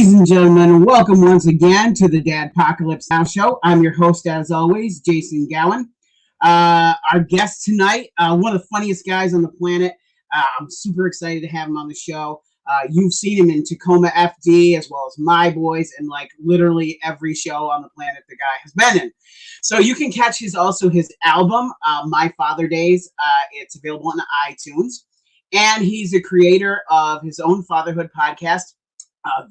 Ladies and gentlemen, welcome once again to the DADPOCALYPSE Now Show. I'm your host, as always, Jason Gowan. Our guest tonight, one of the funniest guys on the planet. I'm super excited to have him on the show. You've seen him in Tacoma FD as well as My Boys and like literally every show on the planet the guy has been in. So you can catch his album, My Father Daze. It's available on iTunes. And he's a creator of his own fatherhood podcast,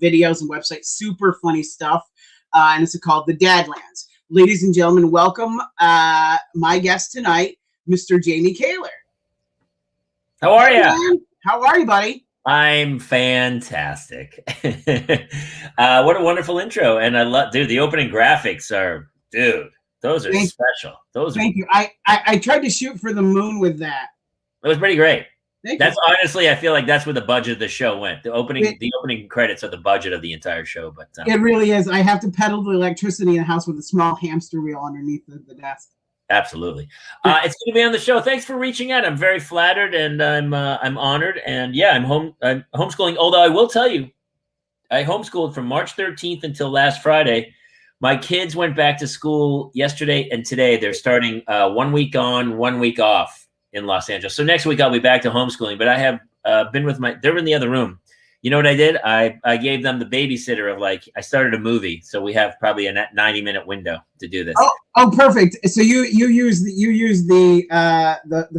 videos and websites, super funny stuff. And it's called the Dadlands. Ladies and gentlemen, welcome my guest tonight, Mr. Jamie Kaler. How are you? How are you, buddy? I'm fantastic. What a wonderful intro. And I love, dude, the opening graphics are, those are special. Thank you. I tried to shoot for the moon with that. It was pretty great. That's honestly, I feel like that's where the budget of the show went. The opening credits are the budget of the entire show. But it really is. I have to pedal the electricity in the house with a small hamster wheel underneath the desk. Absolutely. It's good to be on the show. Thanks for reaching out. I'm very flattered and I'm honored. And yeah, I'm homeschooling. Although I will tell you, I homeschooled from March 13th until last Friday. My kids went back to school yesterday and today. They're starting 1 week on, 1 week off in Los Angeles. So next week I'll be back to homeschooling, but I have been with they're in the other room. You know what I did? I gave them the babysitter of I started a movie. So we have probably a 90-minute window to do this. Oh, perfect. So you use the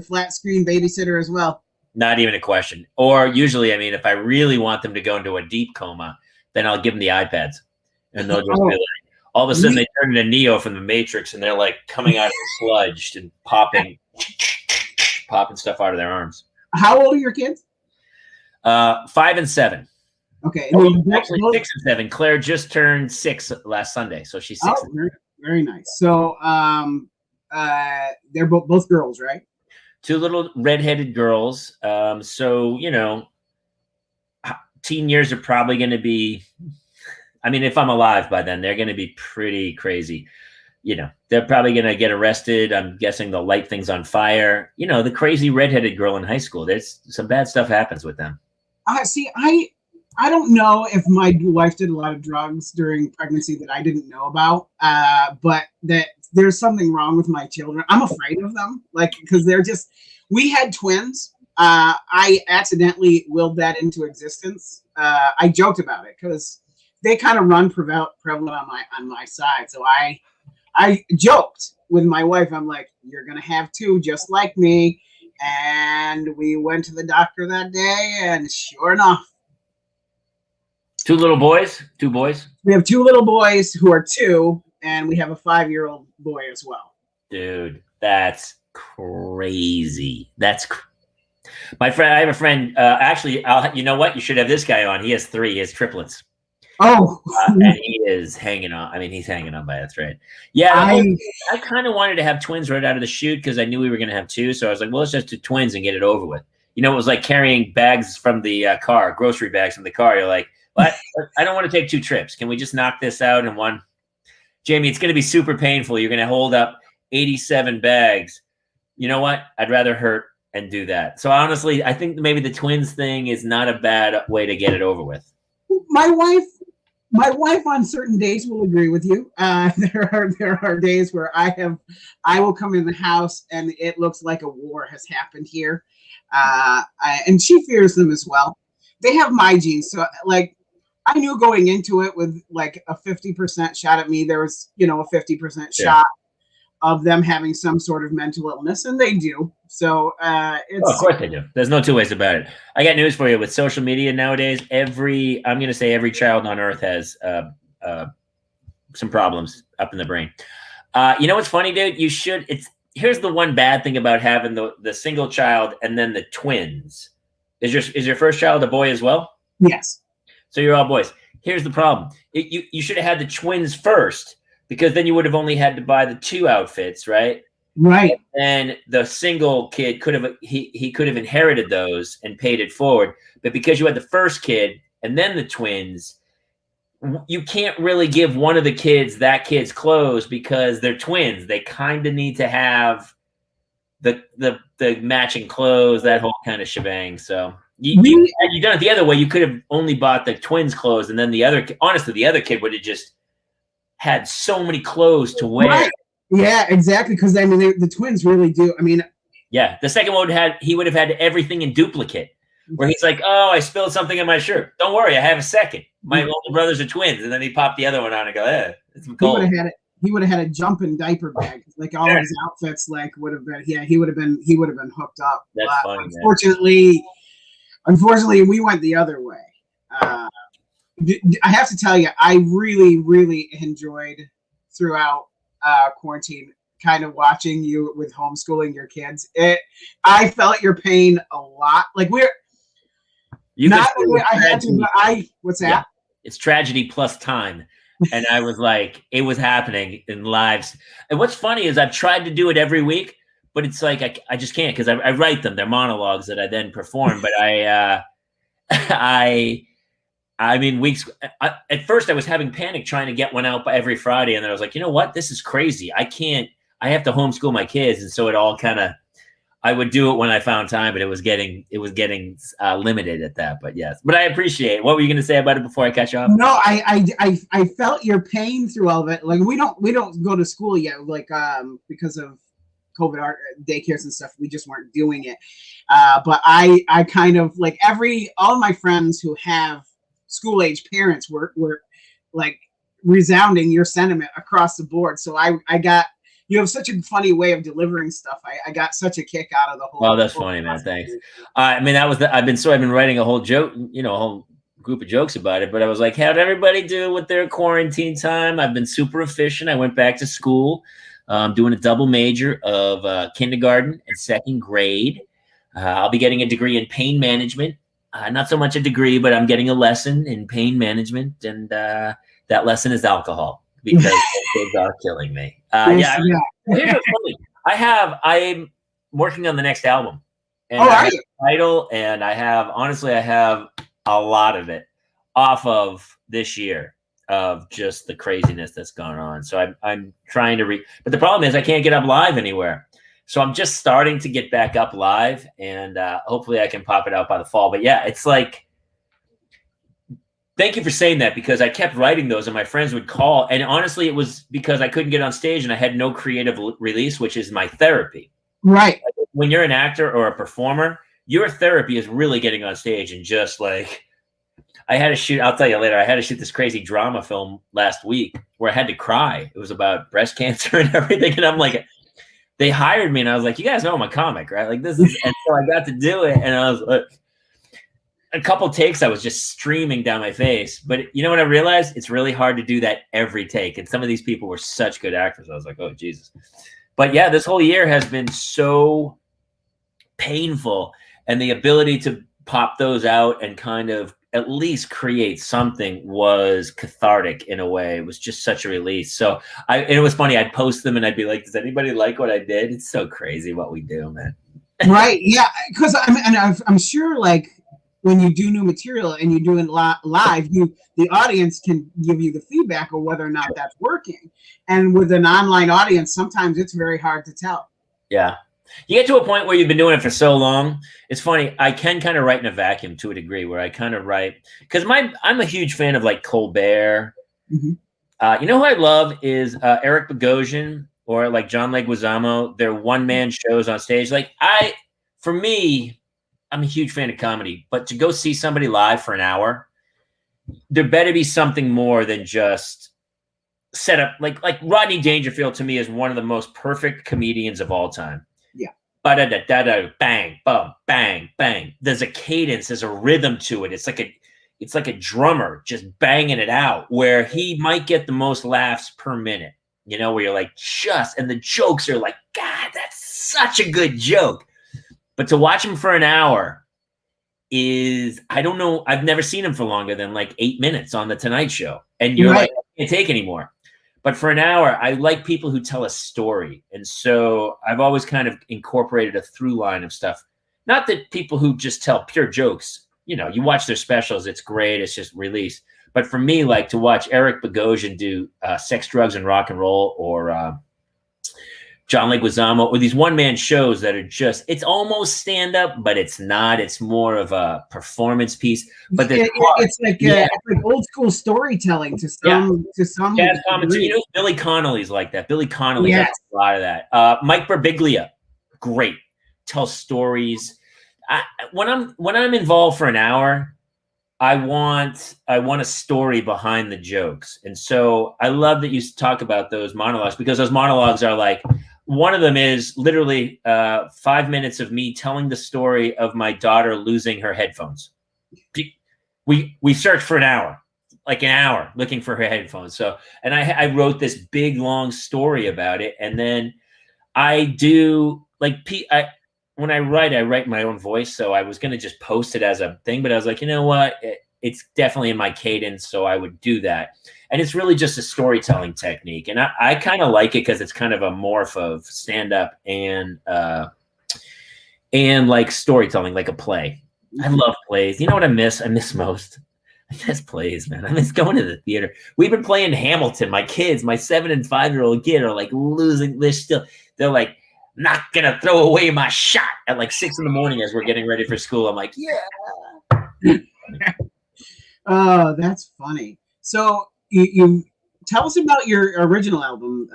flat screen babysitter as well? Not even a question. Or usually, I mean, if I really want them to go into a deep coma, then I'll give them the iPads and they'll just be like, all of a sudden they turn into Neo from the Matrix and they're like coming out of the sludge and popping stuff out of their arms. How old are your kids? 5 and 7. Okay. Actually 6 and 7. Claire just turned 6 last Sunday, so she's 6. Very, very nice. So they're both girls, right? 2 little redheaded girls. So, you know, teen years are probably going to be, I mean, if I'm alive by then, they're going to be pretty crazy. You know, they're probably going to get arrested. I'm guessing they'll light things on fire. You know, the crazy redheaded girl in high school. There's some bad stuff happens with them. See, I don't know if my wife did a lot of drugs during pregnancy that I didn't know about, but that there's something wrong with my children. I'm afraid of them, because they're just, we had twins. I accidentally willed that into existence. I joked about it because they kind of run prevalent on my side. So I joked with my wife. I'm like, you're going to have 2 just like me. And we went to the doctor that day, and sure enough. 2 little boys? 2 boys? We have 2 little boys who are 2, and we have a 5-year-old boy as well. Dude, that's crazy. My friend, I have a friend, actually, you know what? You should have this guy on. He has 3. He has triplets. Oh, and he is hanging on. I mean, he's hanging on by a thread. Yeah, I kind of wanted to have twins right out of the chute because I knew we were going to have 2. So I was like, well, let's just do twins and get it over with. You know, it was like carrying bags from the car, grocery bags from the car. You're like, what? I don't want to take 2 trips. Can we just knock this out in one? Jamie, it's going to be super painful. You're going to hold up 87 bags. You know what? I'd rather hurt and do that. So honestly, I think maybe the twins thing is not a bad way to get it over with. My wife on certain days will agree with you. There are days where I will come in the house and it looks like a war has happened here. And she fears them as well. They have my genes. So I knew going into it with a 50% shot at me, there was, a 50% shot of them having some sort of mental illness, and they do. So of course they do. There's no 2 ways about it. I got news for you. With social media nowadays, I'm going to say every child on earth has some problems up in the brain. You know what's funny, dude? Here's the one bad thing about having the single child and then the twins. Is your first child a boy as well? Yes. So you're all boys. Here's the problem. You should have had the twins first, because then you would have only had to buy the 2 outfits, right? Right. And the single kid could have inherited those and paid it forward. But because you had the first kid and then the twins, you can't really give one of the kids that kid's clothes because they're twins. They kind of need to have the matching clothes, that whole kind of shebang. So Had you done it the other way, you could have only bought the twins' clothes, and then the other kid would have just had so many clothes to wear. Right. Yeah, exactly. Because I mean, the twins really do. I mean, yeah, the second one he would have had everything in duplicate. Where he's like, "Oh, I spilled something in my shirt. Don't worry, I have a second. My older brothers are twins." And then he popped the other one on and go, it's cold. He would have had a jumping diaper bag. Like all of his outfits, like would have been. Yeah, he would have been hooked up. That's funny. Unfortunately, we went the other way. I have to tell you, I really, really enjoyed throughout quarantine, kind of watching you with homeschooling your kids. I felt your pain a lot. Like what's that? Yeah. It's tragedy plus time. And I was like, it was happening in lives. And what's funny is I've tried to do it every week, but it's like, I just can't, because I write them. They're monologues that I then perform. But I mean, weeks at first I was having panic trying to get one out by every Friday. And then I was like, you know what? This is crazy. I have to homeschool my kids. And so it all kind of, I would do it when I found time, but it was getting limited at that. But yes, but I appreciate it. What were you going to say about it before I cut you off? No, I felt your pain through all of it. Like we don't go to school yet, like because of COVID daycares and stuff. We just weren't doing it. But I kind of like all my friends who have school age parents were like resounding your sentiment across the board. So I got. You have such a funny way of delivering stuff. I got such a kick out of the whole. Well, that's funny, man. Thanks. I mean, that was I've been writing a whole joke, a whole group of jokes about it. But I was like, how'd everybody do with their quarantine time? I've been super efficient. I went back to school, doing a double major of kindergarten and second grade. I'll be getting a degree in pain management. Not so much a degree, but I'm getting a lesson in pain management, and that lesson is alcohol. Because kids are killing me. Here's what's funny. I'm working on the next album. And I have a title, and I have a lot of it off of this year of just the craziness that's gone on. So I'm trying to but the problem is I can't get up live anywhere. So I'm just starting to get back up live, and hopefully I can pop it out by the fall. But yeah, it's like, thank you for saying that, because I kept writing those and my friends would call. And honestly, it was because I couldn't get on stage and I had no creative release, which is my therapy. Right. When you're an actor or a performer, your therapy is really getting on stage and just like, I'll tell you later, I had to shoot this crazy drama film last week where I had to cry. It was about breast cancer and everything. And I'm like, they hired me and I was like, you guys know I'm a comic, right? Like this is, and so I got to do it. And I was like, a couple takes, I was just streaming down my face. But you know what I realized? It's really hard to do that every take. And some of these people were such good actors. I was like, oh, Jesus. But yeah, this whole year has been so painful. And the ability to pop those out and kind of at least create something was cathartic in a way. It was just such a release. So and it was funny. I'd post them and I'd be like, does anybody like what I did? It's so crazy what we do, man. Right. Yeah. Because I'm sure like, when you do new material and you do it live, the audience can give you the feedback of whether or not that's working. And with an online audience, sometimes it's very hard to tell. Yeah. You get to a point where you've been doing it for so long. It's funny. I can kind of write in a vacuum to a degree where I kind of write, because I'm a huge fan of like Colbert. Mm-hmm. You know who I love is Eric Bogosian or like John Leguizamo. They're one-man shows on stage. Like for me, I'm a huge fan of comedy, but to go see somebody live for an hour, there better be something more than just set up. Like Rodney Dangerfield to me is one of the most perfect comedians of all time. Yeah. Ba-da-da-da-da, bang, bum, bang, bang. There's a cadence, there's a rhythm to it. It's like a drummer just banging it out, where he might get the most laughs per minute, where you're like, and the jokes are like, God, that's such a good joke. But to watch him for an hour is, I don't know, I've never seen him for longer than like 8 minutes on The Tonight Show. And you're like, I can't take anymore. But for an hour, I like people who tell a story. And so I've always kind of incorporated a through line of stuff. Not that people who just tell pure jokes, you watch their specials, it's great, it's just release. But for me, like to watch Eric Bogosian do Sex, Drugs, and Rock and Roll, or John Leguizamo, or these one-man shows that are just, it's almost stand-up, but it's not. It's more of a performance piece. But it's like old school storytelling to some degree. You know, Billy Connolly's like that. Billy Connolly has a lot of that. Mike Birbiglia, great, tells stories. When I'm involved for an hour, I want a story behind the jokes. And so I love that you talk about those monologues, because those monologues are like, one of them is literally 5 minutes of me telling the story of my daughter losing her headphones. We searched for an hour looking for her headphones. So, and I wrote this big, long story about it. And then I do when I write my own voice. So I was going to just post it as a thing, but I was like, you know what? It's definitely in my cadence. So I would do that. And it's really just a storytelling technique. And I kind of like it because it's kind of a morph of stand-up and like storytelling, like a play. I love plays. You know what I miss? I miss most? I miss plays, man. I miss going to the theater. We've been playing Hamilton. My kids, my 7 and 5-year-old kid, are like losing. They're like, not gonna throw away my shot at like 6 a.m. as we're getting ready for school. I'm like, yeah. Oh, that's funny. So you tell us about your original album.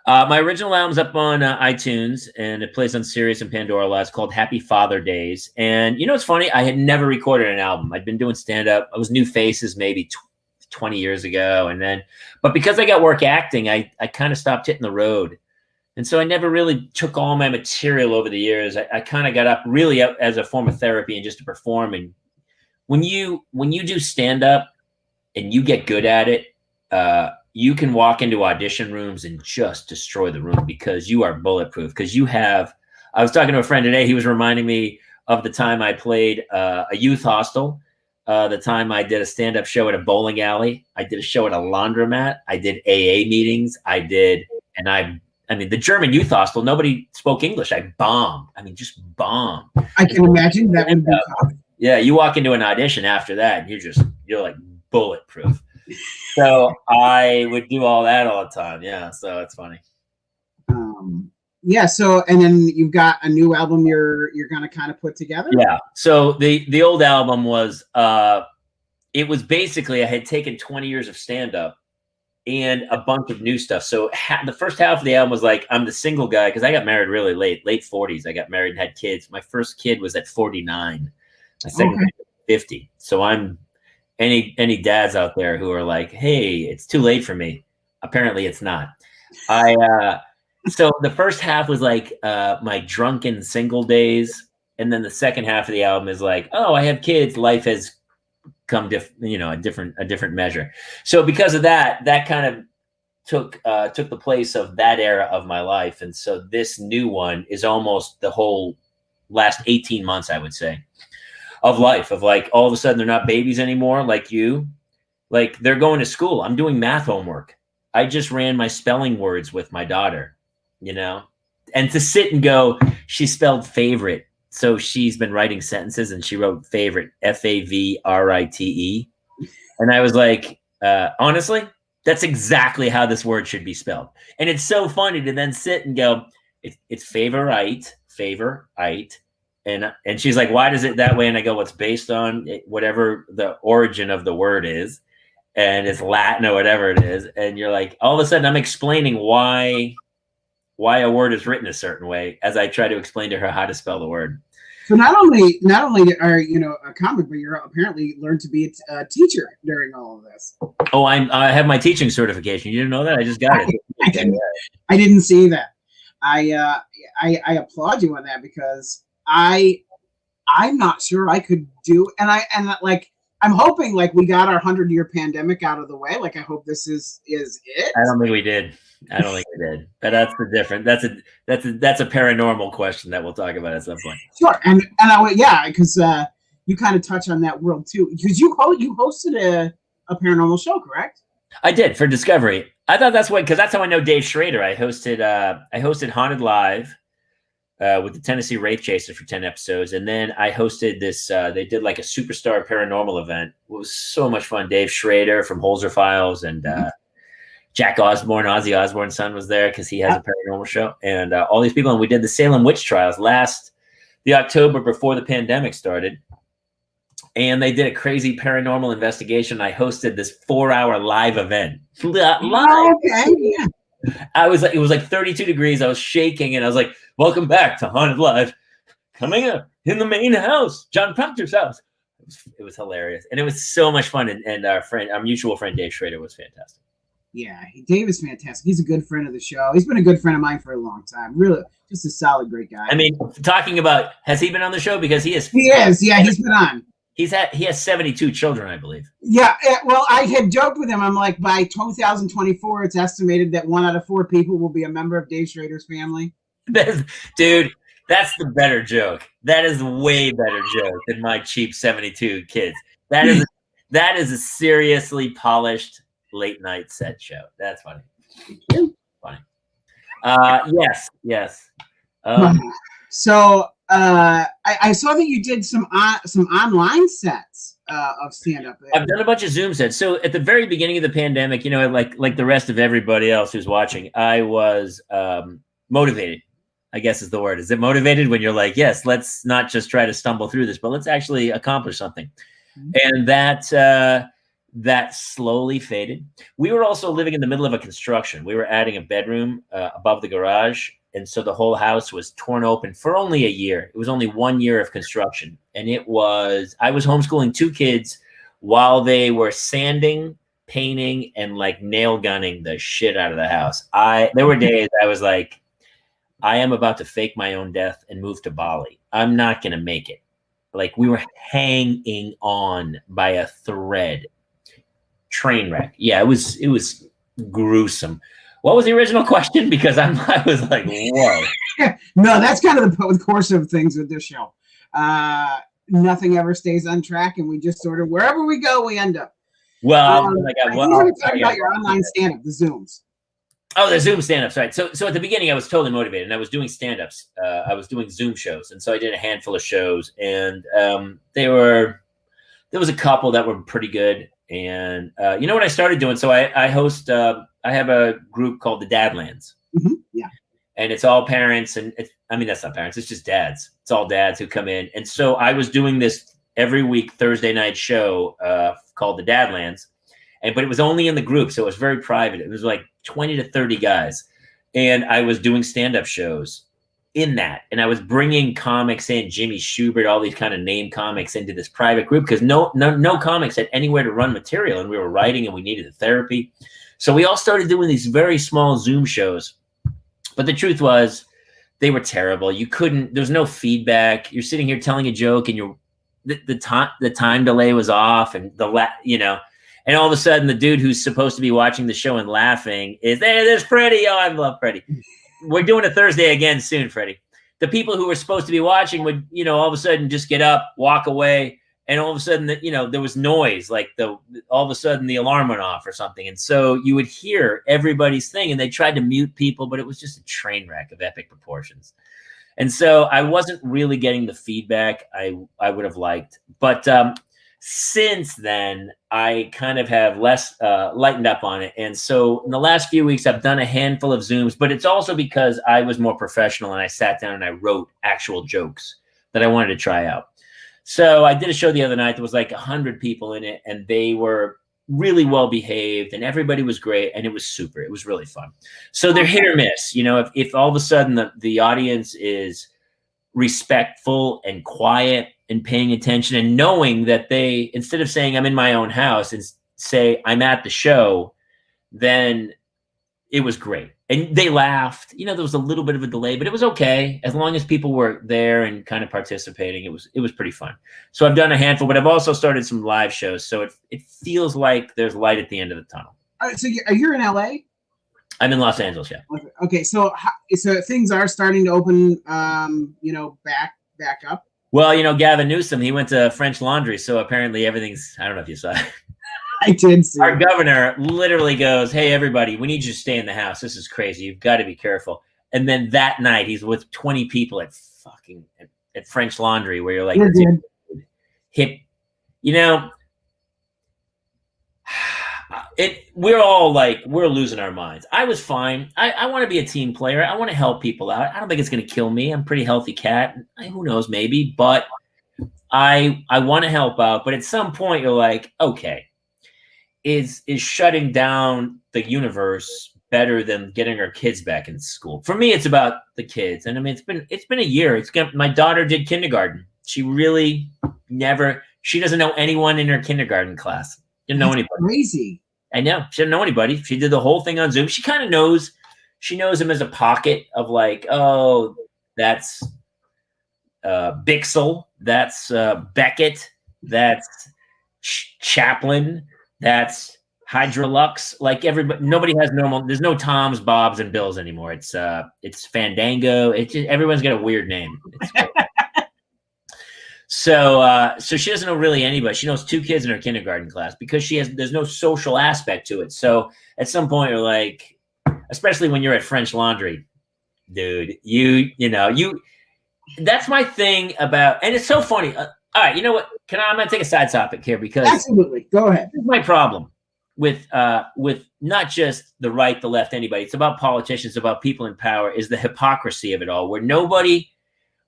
My original album's up on iTunes, and it plays on Sirius and Pandora a lot. It's called Happy Father Daze. And you know what's funny? I had never recorded an album. I'd been doing stand-up. I was New Faces maybe 20 years ago. But because I got work acting, I kind of stopped hitting the road. And so I never really took all my material over the years. I kind of got up really as a form of therapy and just to perform. And when you do stand-up and you get good at it, you can walk into audition rooms and just destroy the room because you are bulletproof. Because I was talking to a friend today. He was reminding me of the time I played a youth hostel, the time I did a stand-up show at a bowling alley. I did a show at a laundromat. I did AA meetings. I mean, the German youth hostel, nobody spoke English. I bombed. I mean, just bombed. I can imagine that would be tough. Yeah, you walk into an audition after that, and you're like bulletproof. So I would do all that all the time. Yeah, so it's funny. Yeah. So, and then you've got a new album you're gonna kind of put together. Yeah. So the old album was it was basically, I had taken 20 years of stand up and a bunch of new stuff. So the first half of the album was like, I'm the single guy, because I got married really late 40s. I got married and had kids. My first kid was at 49. My second kid was 50. So I'm any dads out there who are like, hey, it's too late for me. Apparently it's not. So the first half was like my drunken single days. And then the second half of the album is like, oh, I have kids. Life has come a different measure. So because of that kind of took the place of that era of my life. And so this new one is almost the whole last 18 months, I would say, of life, of like, all of a sudden they're not babies anymore. Like they're going to school. I'm doing math homework. I just ran my spelling words with my daughter, and to sit and go, she spelled favorite. So she's been writing sentences and she wrote favorite, Favrite. And I was like, honestly, that's exactly how this word should be spelled. And it's so funny to then sit and go, it's favorite. And she's like, why does it that way? And I go, it's based on whatever the origin of the word is. And it's Latin or whatever it is. And you're like, all of a sudden I'm explaining why a word is written a certain way as I try to explain to her how to spell the word. So not only are a comic, but you're apparently learned to be a teacher during all of this. Oh, I have my teaching certification. You didn't know that? I just got it. I didn't see that. I applaud you on that, because I'm not sure I could do, and I'm hoping like we got our 100-year pandemic out of the way. Like I hope this is it. I don't think we did. But that's the difference. That's a paranormal question that we'll talk about at some point. Sure, and because you kind of touch on that world too, because you hosted a paranormal show, correct? I did, for Discovery. I thought because that's how I know Dave Schrader. I hosted Haunted Live with the Tennessee Wraith Chasers for 10 episodes, and then I hosted this. They did like a Superstar Paranormal event. It was so much fun. Dave Schrader from Holzer Files and Jack Osborne, Ozzy Osbourne's son, was there because he has a paranormal show, and all these people. And we did the Salem witch trials the October before the pandemic started. And they did a crazy paranormal investigation. I hosted this 4-hour live event. Live. Okay. Yeah. It was like 32 degrees. I was shaking, and I was like, "Welcome back to Haunted Live. Coming up in the main house, John Proctor's house." It was hilarious, and it was so much fun. And our mutual friend Dave Schrader was fantastic. Yeah, Dave is fantastic. He's a good friend of the show. He's been a good friend of mine for a long time. Really, just a solid, great guy. I mean, talking about, has he been on the show? Because he is. He is. Yeah, he's been on. He has 72 children, I believe. Yeah, well, I had joked with him. I'm like, by 2024, it's estimated that 1 out of 4 people will be a member of Dave Schrader's family. Dude, that's the better joke. That is a way better joke than my cheap 72 kids. That is a seriously polished late night set show. That's funny. Funny. Yes. So I saw that you did some online sets of stand-up. I've done a bunch of Zoom sets. So at the very beginning of the pandemic, you know, like the rest of everybody else who's watching, I was motivated, I guess is the word. Is it motivated when you're like, yes, let's not just try to stumble through this, but let's actually accomplish something. Mm-hmm. And that slowly faded. We were also living in the middle of a construction. We were adding a bedroom above the garage. And so the whole house was torn open for only a year. It was only 1 year of construction. And I was homeschooling 2 kids while they were sanding, painting, and like nail gunning the shit out of the house. There were days I was like, I am about to fake my own death and move to Bali. I'm not going to make it. Like, we were hanging on by a thread. Train wreck. Yeah, it was gruesome. What was the original question? Because I was like, whoa. No, that's kind of the course of things with this show. Nothing ever stays on track, and we just sort of, wherever we go, we end up. Well, I want to talk about your online stand-up, the Zooms. Oh, the Zoom stand-ups, right. So at the beginning, I was totally motivated, and I was doing stand-ups. I was doing Zoom shows, and so I did a handful of shows, and there was a couple that were pretty good. And you know what I started doing? So I host. I have a group called the Dadlands. Mm-hmm. Yeah, and it's all parents, and that's not parents. It's just dads. It's all dads who come in. And so I was doing this every week Thursday night show called the Dadlands, but it was only in the group, so it was very private. It was like 20 to 30 guys, and I was doing stand-up shows in that, and I was bringing comics in, Jimmy Schubert, all these kind of name comics into this private group because no comics had anywhere to run material, and we were writing, and we needed the therapy. So we all started doing these very small Zoom shows, but the truth was they were terrible. There's no feedback. You're sitting here telling a joke, and the time delay was off, and and all of a sudden the dude who's supposed to be watching the show and laughing is, hey, there's Freddie. Oh, I love Freddie. We're doing a Thursday again soon, Freddie. The people who were supposed to be watching would, all of a sudden just get up, walk away, and all of a sudden, there was noise, like all of a sudden the alarm went off or something, and so you would hear everybody's thing, and they tried to mute people, but it was just a train wreck of epic proportions, and so I wasn't really getting the feedback I would have liked, but since then, I kind of have less lightened up on it. And so in the last few weeks, I've done a handful of Zooms, but it's also because I was more professional and I sat down and I wrote actual jokes that I wanted to try out. So I did a show the other night that was like 100 people in it, and they were really well behaved, and everybody was great, and it was really fun. So they're hit or miss. If all of a sudden the audience is respectful and quiet and paying attention and knowing that they, instead of saying I'm in my own house and say I'm at the show, then it was great. And they laughed. There was a little bit of a delay, but it was okay. As long as people were there and kind of participating, it was pretty fun. So I've done a handful, but I've also started some live shows. So it feels like there's light at the end of the tunnel. All right, so you're in LA? I'm in Los Angeles, yeah. Okay, so things are starting to open, back up. Well, Gavin Newsom, he went to French Laundry, so apparently everything's, I don't know if you saw it. I did see Our governor literally goes, hey, everybody, we need you to stay in the house. This is crazy. You've got to be careful. And then that night, he's with 20 people at French Laundry, where you're like, we're all like, we're losing our minds. I was fine. I want to be a team player. I want to help people out. I don't think it's going to kill me. I'm a pretty healthy cat. Who knows, maybe, but I want to help out. But at some point you're like, okay, is shutting down the universe better than getting our kids back in school? For me, it's about the kids. And I mean, it's been a year. My daughter did kindergarten. She really she doesn't know anyone in her kindergarten class. Didn't know anybody. Crazy. I know. She didn't know anybody. She did the whole thing on Zoom. She kind of knows. She knows him as a pocket of like, oh, that's Bixel. That's Beckett. That's Chaplin. That's Hydrolux. Like everybody, nobody has normal. There's no Toms, Bobs, and Bills anymore. It's Fandango. It's just, everyone's got a weird name. So she doesn't know really anybody. She knows 2 kids in her kindergarten class because there's no social aspect to it. So at some point you're like, especially when you're at French Laundry, dude, that's my thing about, and it's so funny. All right. You know what? I'm going to take a side topic here because absolutely go ahead. This is my problem with not just the right, the left, anybody. It's about politicians, about people in power, is the hypocrisy of it all, where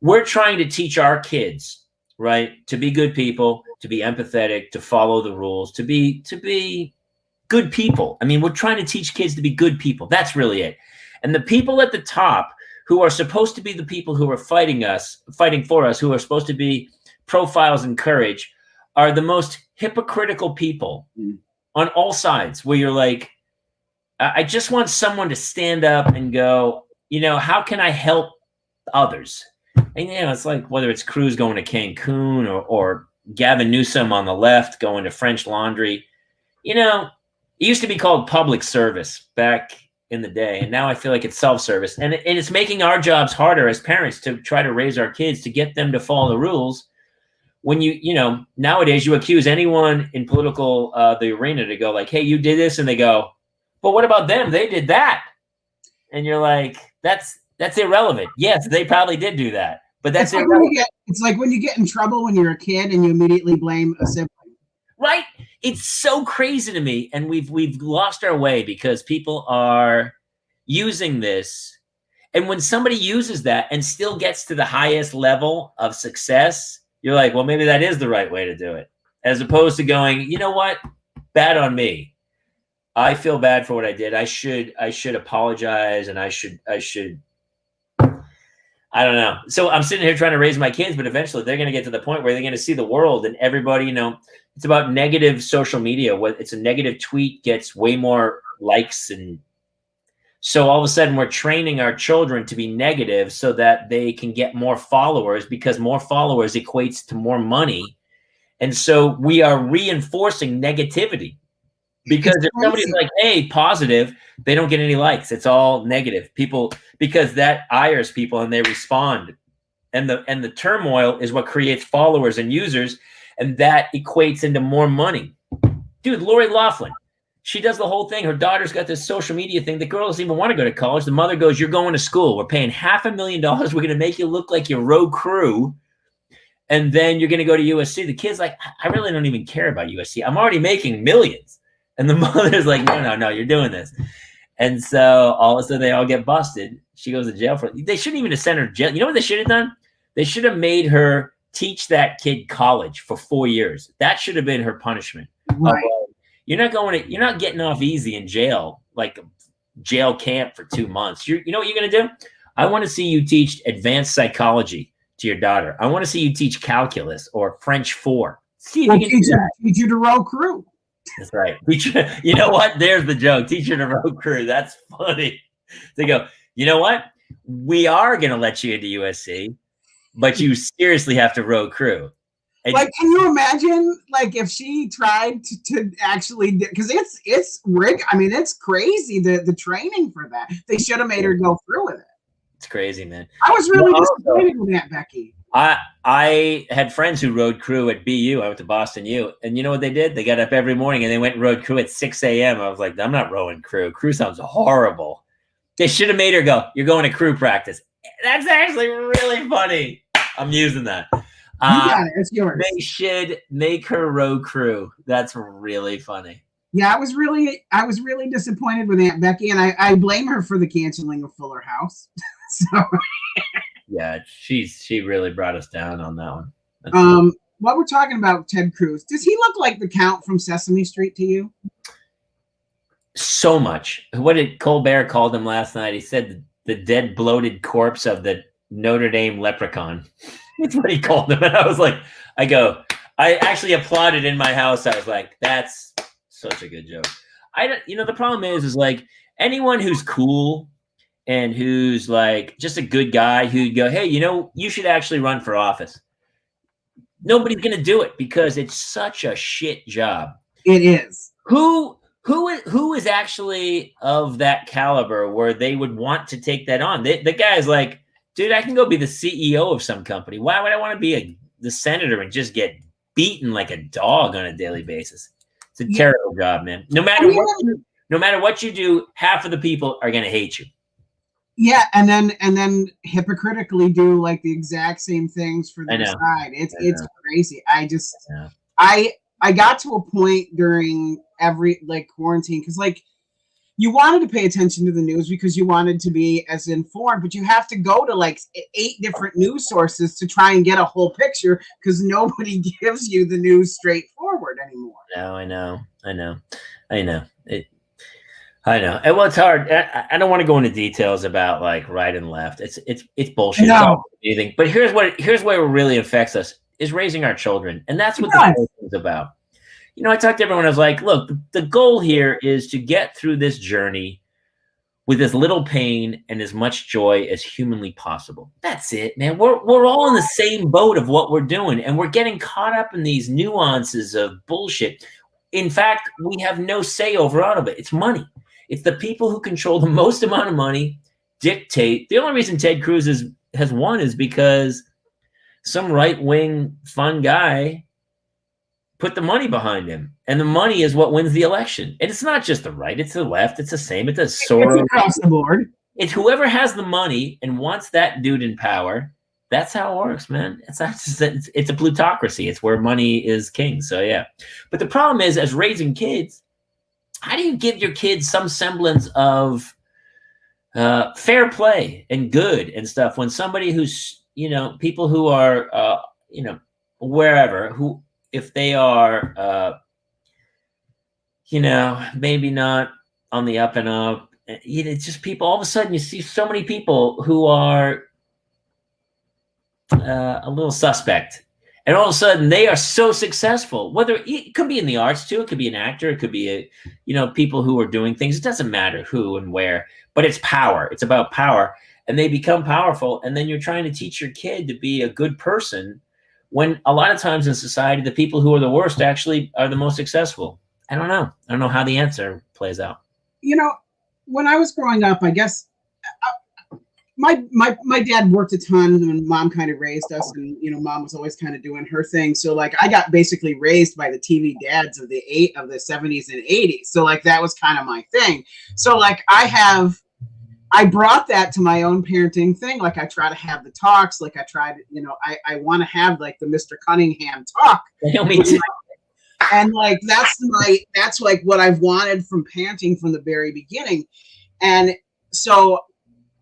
we're trying to teach our kids, right, to be good people, to be empathetic, to follow the rules, to be good people. I mean, we're trying to teach kids to be good people. That's really it. And the people at the top who are supposed to be the people who are fighting for us, who are supposed to be profiles in courage, are the most hypocritical people on all sides, where you're like, I just want someone to stand up and go, how can I help others? And, it's like whether it's Cruz going to Cancun or Gavin Newsom on the left going to French Laundry. It used to be called public service back in the day. And now I feel like it's self-service. And it's making our jobs harder as parents to try to raise our kids, to get them to follow the rules. When nowadays you accuse anyone in political, the arena, to go like, hey, you did this. And they go, but what about them? They did that. And you're like, that's irrelevant. Yes, they probably did do that, but that's irrelevant. It's like when you get in trouble when you're a kid and you immediately blame a sibling. Right? It's so crazy to me, and we've lost our way because people are using this. And when somebody uses that and still gets to the highest level of success, you're like, well, maybe that is the right way to do it, as opposed to going, you know what? Bad on me. I feel bad for what I did. I should apologize, and I should. I don't know. So I'm sitting here trying to raise my kids, but eventually they're going to get to the point where they're going to see the world, and everybody, it's about negative social media. What it's a negative tweet gets way more likes, and so all of a sudden we're training our children to be negative so that they can get more followers, because more followers equates to more money. And so we are reinforcing negativity. Because if somebody's like, hey, positive, they don't get any likes. It's all negative. People, because that ires people and they respond. And the turmoil is what creates followers and users, and that equates into more money. Dude, Lori Loughlin, she does the whole thing. Her daughter's got this social media thing. The girl doesn't even want to go to college. The mother goes, you're going to school. We're paying $500,000. We're going to make you look like your road crew. And then you're going to go to USC. The kid's like, I really don't even care about USC. I'm already making millions. And the mother's like, no, you're doing this. And so all of a sudden they all get busted. She goes to jail for it. They shouldn't even have sent her to jail. You know what they should have done? They should have made her teach that kid college for 4 years. That should have been her punishment. Right. You're not getting off easy in jail, like jail camp for 2 months. You know what you're going to do? I want to see you teach advanced psychology to your daughter. I want to see you teach calculus or French 4. See if you can teach you to row crew. That's right. You know what? There's the joke. Teacher to road crew. That's funny. They go, you know what? We are going to let you into USC, but you seriously have to road crew. And like, can you imagine, like, if she tried to actually, because it's rigged. I mean, it's crazy, the training for that. They should have made her go through with it. It's crazy, man. I was really disappointed with that, Becky. I had friends who rode crew at BU. I went to Boston U, and you know what they did? They got up every morning and they went and rode crew at 6 a.m. I was like, I'm not rowing crew. Crew sounds horrible. They should have made her go, you're going to crew practice. That's actually really funny. I'm using that. You got it. It's yours. They should make her row crew. That's really funny. Yeah, I was really disappointed with Aunt Becky, and I blame her for the canceling of Fuller House. So, Yeah, she really brought us down on that one. while we're talking about Ted Cruz, does he look like the Count from Sesame Street to you? So much. What did Colbert called him last night? He said the dead, bloated corpse of the Notre Dame leprechaun. That's what he called him. And I was like, I actually applauded in my house. I was like, that's such a good joke. The problem is like anyone who's cool and who's like just a good guy who'd go, hey, you should actually run for office. Nobody's going to do it because it's such a shit job. It is. Who is actually of that caliber where they would want to take that on? The guy's like, dude, I can go be the CEO of some company. Why would I want to be the senator and just get beaten like a dog on a daily basis? It's a terrible job, man. No matter what you do, half of the people are going to hate you. Yeah, and then hypocritically do like the exact same things for the side. It's crazy. I got to a point during every quarantine because you wanted to pay attention to the news because you wanted to be as informed, but you have to go to 8 different news sources to try and get a whole picture because nobody gives you the news straightforward anymore. No, I know. Well, it's hard. I don't want to go into details about right and left. It's bullshit. No. It's but here's where it really affects us is raising our children, and that's what the whole thing is about. I talked to everyone. I was like, look, the goal here is to get through this journey with as little pain and as much joy as humanly possible. That's it, man. We're all in the same boat of what we're doing, and we're getting caught up in these nuances of bullshit. In fact, we have no say over all of it. It's money. It's the people who control the most amount of money dictate. The only reason Ted Cruz has won is because some right-wing fun guy put the money behind him, and the money is what wins the election. And it's not just the right; it's the left. It's the same. It's It's across the board. It's whoever has the money and wants that dude in power. That's how it works, man. It's a plutocracy. It's where money is king. So yeah, but the problem is, as raising kids, how do you give your kids some semblance of fair play and good and stuff when somebody who's people who are wherever who. If they are, maybe not on the up and up, it's just people. All of a sudden, you see so many people who are a little suspect, and all of a sudden they are so successful. Whether it could be in the arts too, it could be an actor, it could be people who are doing things. It doesn't matter who and where, but it's power. It's about power, and they become powerful. And then you're trying to teach your kid to be a good person. When a lot of times in society, the people who are the worst actually are the most successful. I don't know how the answer plays out. When I was growing up, I guess my dad worked a ton and mom kind of raised us, and mom was always kind of doing her thing. So I got basically raised by the TV dads of the 70s and 80s. So that was kind of my thing. So I brought that to my own parenting thing. I try to have the talks. I try to, I want to have the Mr. Cunningham talk. Me too. And that's what I've wanted from parenting from the very beginning. And so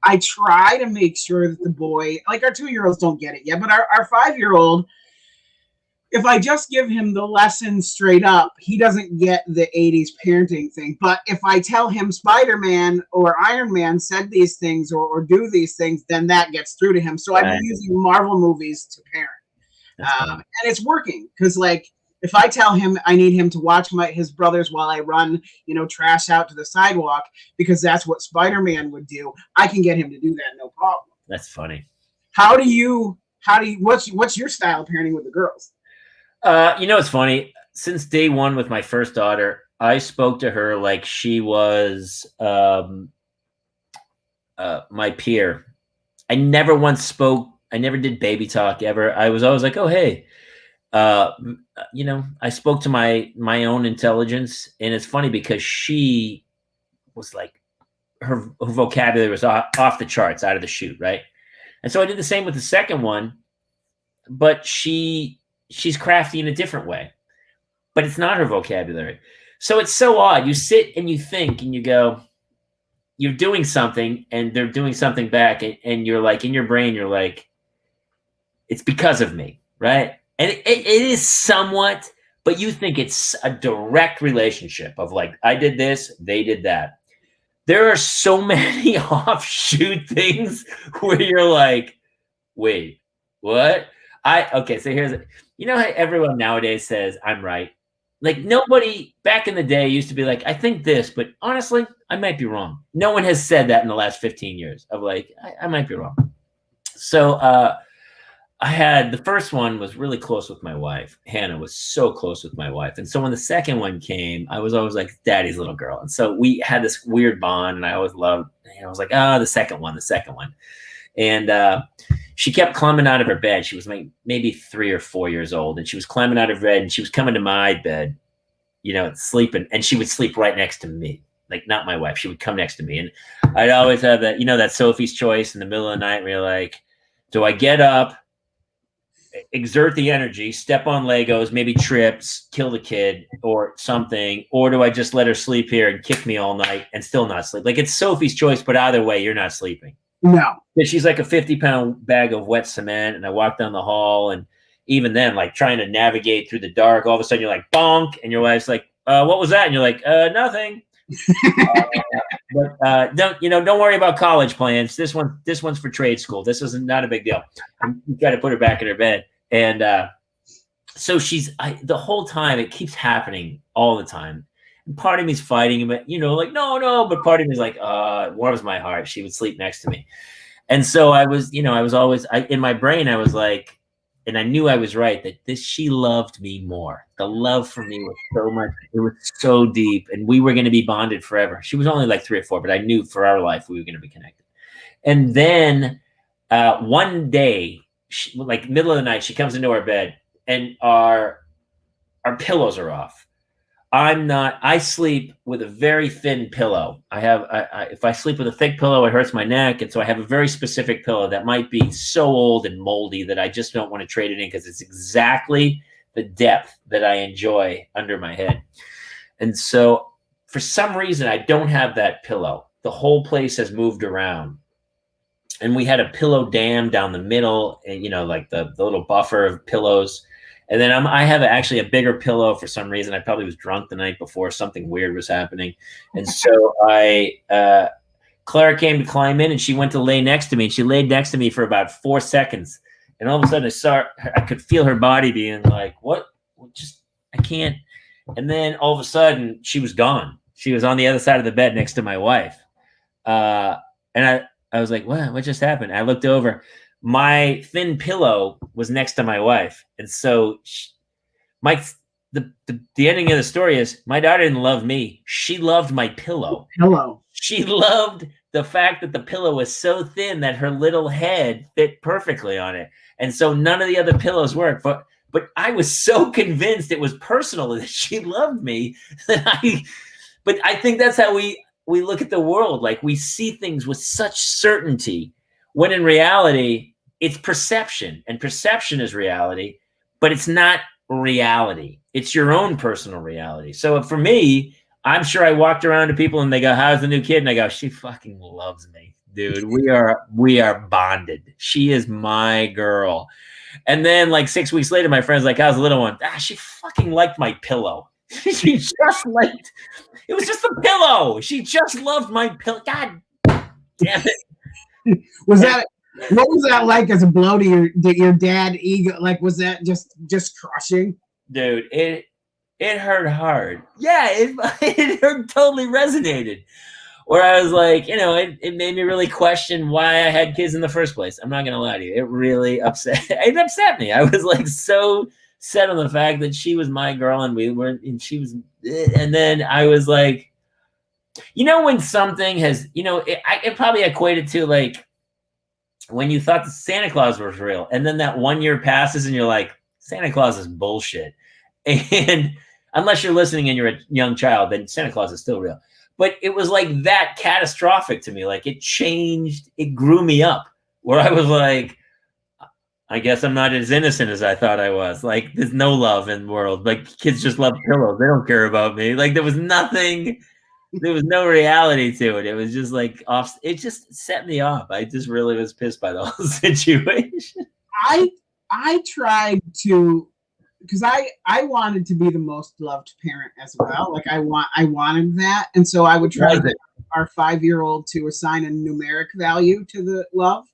I try to make sure that the boy, our 2-year-olds don't get it yet, but our 5-year-old, if I just give him the lesson straight up, he doesn't get the 80s parenting thing. But if I tell him Spider-Man or Iron Man said these things or do these things, then that gets through to him. So I've been using Marvel movies to parent. And it's working because if I tell him I need him to watch his brothers while I run, trash out to the sidewalk because that's what Spider-Man would do, I can get him to do that no problem. That's funny. What's your style of parenting with the girls? It's funny. Since day one with my first daughter, I spoke to her like she was my peer. I never did baby talk ever. I was always like, oh, hey, I spoke to my own intelligence. And it's funny because she was her vocabulary was off the charts, out of the chute, right? And so I did the same with the second one, but she's crafty in a different way, but it's not her vocabulary. So it's so odd. You sit and you think and you go, you're doing something and they're doing something back. And you're like, in your brain, you're like, it's because of me, right? And it is somewhat, but you think it's a direct relationship of like, I did this, they did that. There are so many offshoot things where you're like, wait, what? Okay, so here's, you know how everyone nowadays says, I'm right. Like nobody back in the day used to be like, I think this, but honestly, I might be wrong. No one has said that in the last 15 years of like, I might be wrong. So I had the first one was really close with my wife. Hannah was so close with my wife. And so when the second one came, I was always like daddy's little girl. And so we had this weird bond and I always loved, I was like, the second one. And she kept climbing out of her bed. She was maybe 3 or 4 years old. And she was climbing out of bed and she was coming to my bed, sleeping. And she would sleep right next to me. Like not my wife. She would come next to me. And I'd always have that, that Sophie's Choice in the middle of the night where you're like, do I get up, exert the energy, step on Legos, maybe trips, kill the kid or something, or do I just let her sleep here and kick me all night and still not sleep? Like it's Sophie's choice, but either way, you're not sleeping. No. She's like a 50-pound bag of wet cement, and I walk down the hall, and even then, like trying to navigate through the dark, all of a sudden you're like bonk, and your wife's like, "What was that?" And you're like, "Nothing." But don't worry about college plans. This one's for trade school. This is not a big deal. You got to put her back in her bed. And so the whole time it keeps happening all the time. And part of me's fighting, but like, no, but part of me's like, it warms my heart. She would sleep next to me. And so I was always in my brain, I was like, and I knew I was right that she loved me more. The love for me was so much. It was so deep, and we were going to be bonded forever. She was only like 3 or 4, but I knew for our life we were going to be connected. And then one day, like middle of the night, she comes into our bed, and our pillows are off. I sleep with a very thin pillow. If I sleep with a thick pillow, it hurts my neck. And so I have a very specific pillow that might be so old and moldy that I just don't want to trade it in because it's exactly the depth that I enjoy under my head. And so for some reason, I don't have that pillow. The whole place has moved around. And we had a pillow dam down the middle, and like the little buffer of pillows. And then I have actually a bigger pillow for some reason. I probably was drunk the night before. Something weird was happening. And so Clara came to climb in, and she went to lay next to me. And she laid next to me for about 4 seconds. And all of a sudden I could feel her body being like, what? I can't. And then all of a sudden she was gone. She was on the other side of the bed next to my wife. And I was like, what just happened? I looked over. My thin pillow was next to my wife. And so the ending of the story is my daughter didn't love me. She loved my pillow. She loved the fact that the pillow was so thin that her little head fit perfectly on it. And so none of the other pillows worked. But I was so convinced it was personal that she loved me but I think that's how we look at the world. Like we see things with such certainty, when in reality, it's perception, and perception is reality, but it's not reality. It's your own personal reality. So for me, I'm sure I walked around to people and they go, how's the new kid? And I go, she fucking loves me, dude. We are bonded. She is my girl. And then like 6 weeks later, my friend's like, how's the little one? She fucking liked my pillow. She just liked, it was just a pillow. She just loved my pillow. God damn it. What was that like as a blow to your dad ego? Like, was that just crushing? Dude, it hurt hard. Yeah, it totally resonated. Where I was like, it made me really question why I had kids in the first place. I'm not gonna lie to you. It really upset me. I was like so set on the fact that she was my girl and she was, and then I was like, when something has, it probably equated to like when you thought that Santa Claus was real, and then that 1 year passes and you're like, Santa Claus is bullshit. And unless you're listening and you're a young child, then Santa Claus is still real. But it was like that catastrophic to me. Like it changed, it grew me up where I was like, I guess I'm not as innocent as I thought I was. Like, there's no love in the world. Like, kids just love pillows. They don't care about me. Like, there was nothing. There was no reality to it. It was just like off. It just set me off. I just really was pissed by the whole situation. I tried to, because I wanted to be the most loved parent as well. Like I wanted that, and so I would try to get our 5-year-old to assign a numeric value to the love,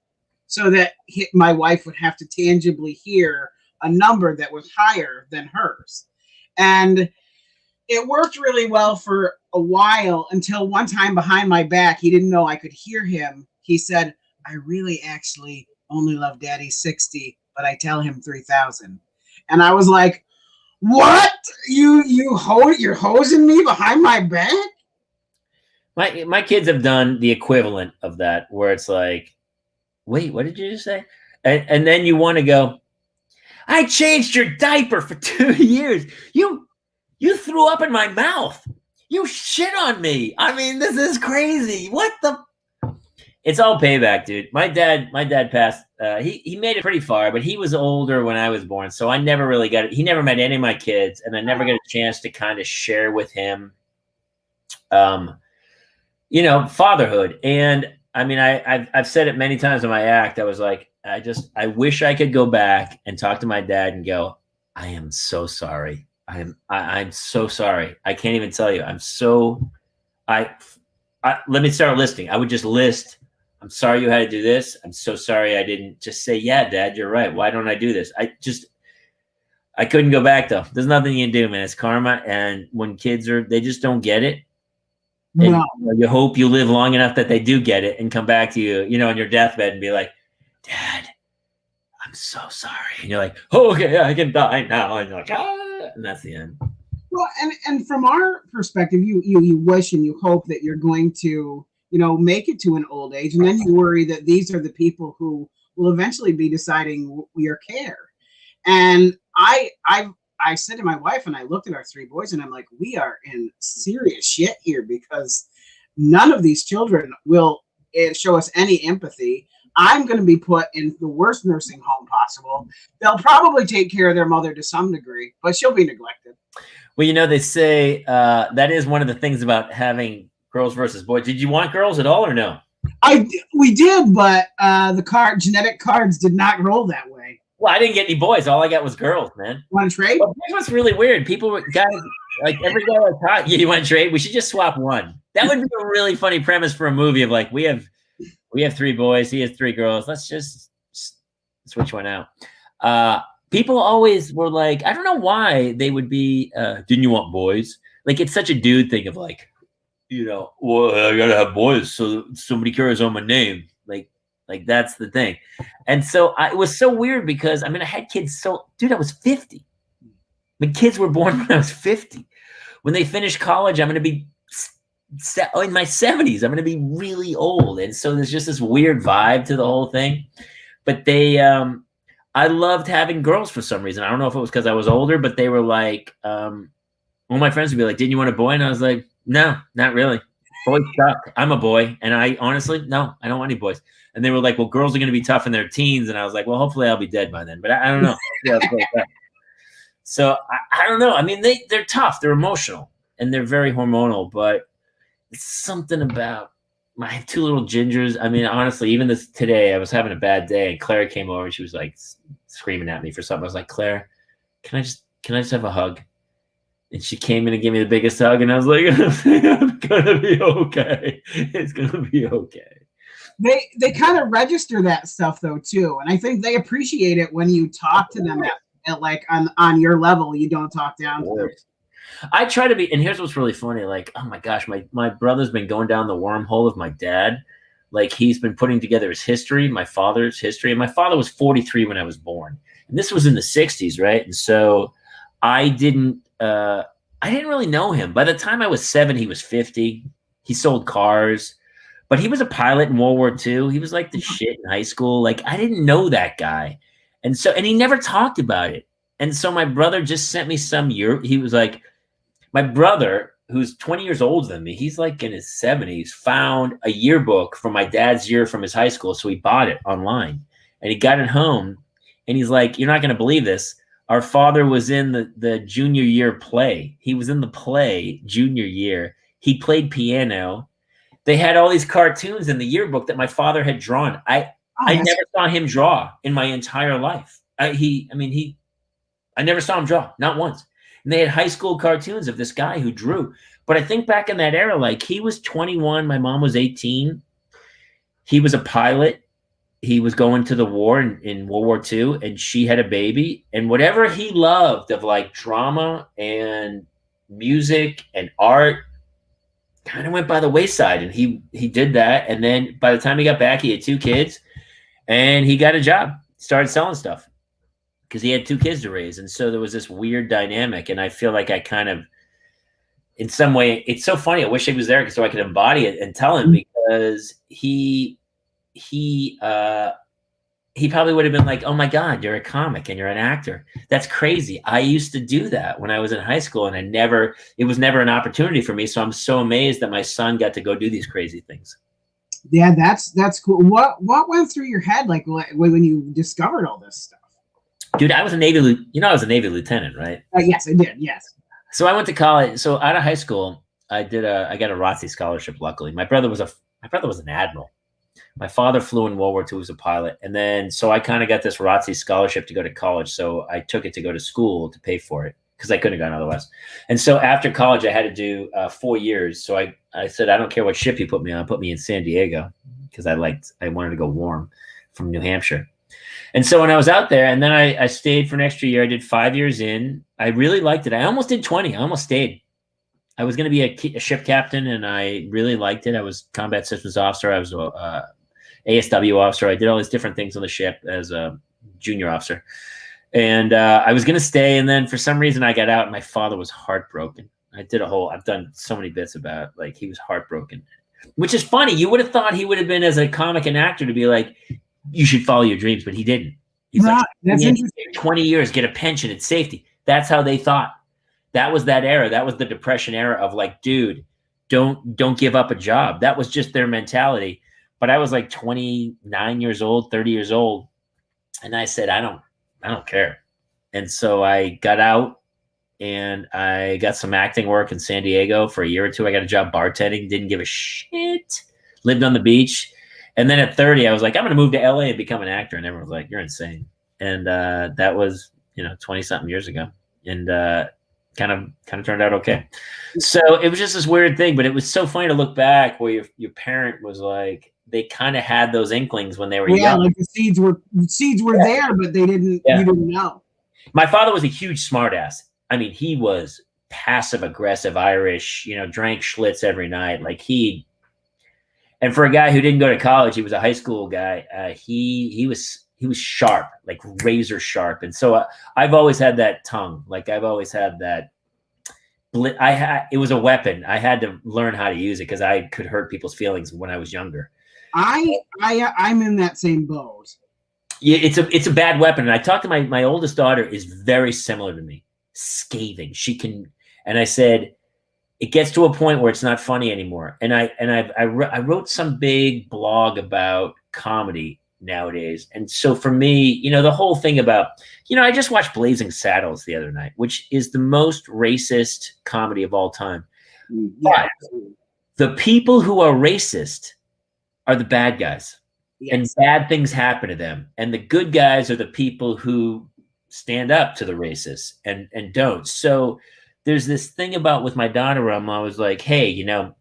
so that my wife would have to tangibly hear a number that was higher than hers. And it worked really well for a while until one time behind my back, he didn't know I could hear him. He said, I really actually only love Daddy 60, but I tell him 3,000. And I was like, what? You're hosing me behind my back? My kids have done the equivalent of that, where it's like, wait, what did you just say? And then you want to go, I changed your diaper for 2 years. You threw up in my mouth. You shit on me. I mean, this is crazy. What the? It's all payback, dude. My dad passed. He made it pretty far, but he was older when I was born, so I never really got it. He never met any of my kids, and I never got a chance to kind of share with him, fatherhood. And I mean, I've said it many times in my act. I was like, I wish I could go back and talk to my dad and go, I am so sorry. I'm so sorry. I can't even tell you. Let me start listing. I would just list, I'm sorry you had to do this. I'm so sorry I didn't just say, yeah, Dad, you're right. Why don't I do this? I couldn't go back though. There's nothing you can do, man. It's karma. And when kids they just don't get it. And you hope you live long enough that they do get it and come back to you, on your deathbed and be like, Dad, I'm so sorry. And you're like, oh, okay, I can die now. And you're like, and that's the end. Well, and from our perspective, you wish and you hope that you're going to, make it to an old age, and then you worry that these are the people who will eventually be deciding your care. And I said to my wife, and I looked at our 3 boys, and I'm like, we are in serious shit here, because none of these children will show us any empathy. I'm going to be put in the worst nursing home possible. They'll probably take care of their mother to some degree, but she'll be neglected. Well, they say that is one of the things about having girls versus boys. Did you want girls at all or no? We did, but the genetic cards did not roll that way. Well, I didn't get any boys. All I got was girls, man. Want to trade? Well, here's what's really weird. Guys, like every guy I taught, you want to trade? We should just swap one. That would be a really funny premise for a movie of like, we have 3 boys, he has 3 girls. Let's just switch one out. People always were like, I don't know why they would be, didn't you want boys? Like, it's such a dude thing of like, well, I gotta have boys so somebody carries on my name. Like that's the thing. And so it was so weird because, I mean, I had kids dude, I was 50. My kids were born when I was 50. When they finish college, I'm going to be in my 70s. I'm going to be really old. And so there's just this weird vibe to the whole thing. But I loved having girls for some reason. I don't know if it was because I was older, but they were like, all my friends would be like, didn't you want a boy? And I was like, no, not really. Boys suck. I'm a boy. And I honestly, no, I don't want any boys. And they were like, well, girls are going to be tough in their teens. And I was like, well, hopefully I'll be dead by then. But I don't know. So I don't know. I mean, they're tough. They're emotional. And they're very hormonal. But it's something about my 2 little gingers. I mean, honestly, even today, I was having a bad day. And Claire came over. And she was like screaming at me for something. I was like, Claire, can I just have a hug? And she came in and gave me the biggest hug. And I was like, I'm going to be okay. It's going to be okay. They kind of register that stuff though too, and I think they appreciate it when you talk to them at like on your level. You don't talk down to them. I try to be, and here's what's really funny. Like, oh my gosh, my brother's been going down the wormhole of my dad. Like, he's been putting together his history, my father's history, and my father was 43 when I was born, and this was in the 60s, right? And so I didn't really know him. By the time I was 7, he was 50. He sold cars. But he was a pilot in World War II. He was like the shit in high school. Like, I didn't know that guy. And he never talked about it. And so my brother just sent me he was like, my brother, who's 20 years older than me, he's like in his 70s, found a yearbook from my dad's year from his high school. So he bought it online and he got it home. And he's like, you're not going to believe this. Our father was in the junior year play. He was in the play junior year. He played piano. They had all these cartoons in the yearbook that my father had drawn. I never saw him draw in my entire life. I never saw him draw, not once. And they had high school cartoons of this guy who drew. But I think back in that era, like he was 21, my mom was 18. He was a pilot. He was going to the war in World War II, and she had a baby. And whatever he loved of like drama and music and art kind of went by the wayside. And he did that. And then by the time he got back, he had 2 kids and he got a job, started selling stuff because he had 2 kids to raise. And so there was this weird dynamic. And I feel like I kind of, in some way, it's so funny. I wish he was there so I could embody it and tell him, because he probably would have been like, oh my God, you're a comic and you're an actor. That's crazy. I used to do that when I was in high school, and it was never an opportunity for me. So I'm so amazed that my son got to go do these crazy things. Yeah, that's cool. What went through your head like when you discovered all this stuff? Dude, I was a Navy lieutenant, right? Yes, I did. Yes. So I went to college. So out of high school, I got a ROTC scholarship. Luckily, my brother was an admiral. My father flew in World War II, he was a pilot. And then, so I kind of got this ROTC scholarship to go to college. So I took it to go to school to pay for it because I couldn't have gone otherwise. And so after college, I had to do 4 years. So I said, I don't care what ship you put me on, put me in San Diego, because I wanted to go warm from New Hampshire. And so when I was out there, and then I stayed for an extra year, I did 5 years in. I really liked it. I almost did 20. I almost stayed. I was going to be a ship captain, and I really liked it. I was combat systems officer. I was ASW officer. I did all these different things on the ship as a junior officer. And I was going to stay. And then for some reason I got out, and my father was heartbroken. I've done so many bits about, like, he was heartbroken, which is funny. You would have thought he would have been, as a comic and actor, to be like, you should follow your dreams, but he didn't. He's like, that's interesting. 20 years, get a pension, it's safety. That's how they thought. That was that era. That was the Depression era of like, dude, don't give up a job. That was just their mentality. But I was like 29 years old, 30 years old. And I said, I don't care. And so I got out and I got some acting work in San Diego for a year or 2. I got a job bartending, didn't give a shit, lived on the beach. And then at 30, I was like, I'm going to move to LA and become an actor. And everyone was like, you're insane. And that was, 20 something years ago. And kind of turned out okay. So it was just this weird thing, but it was so funny to look back where your parent was like, they kind of had those inklings when they were young. Like the seeds were there, but they didn't, you didn't know. My father was a huge smartass. I mean, he was passive aggressive Irish, drank Schlitz every night. And for a guy who didn't go to college, he was a high school guy. He was sharp, like razor sharp. And so I've always had that tongue. Like I've always had that. It was a weapon. I had to learn how to use it because I could hurt people's feelings when I was younger. I'm in that same boat. Yeah, it's a bad weapon. And I talked to my oldest daughter is very similar to me, scathing. She can, and I said, it gets to a point where it's not funny anymore. And I wrote some big blog about comedy nowadays. And so for me, the whole thing about, I just watched Blazing Saddles the other night, which is the most racist comedy of all time. Yeah. But the people who are racist are the bad guys. Yes. And bad things happen to them. And the good guys are the people who stand up to the racists and don't. So there's this thing about with my daughter where I'm always like, hey, you have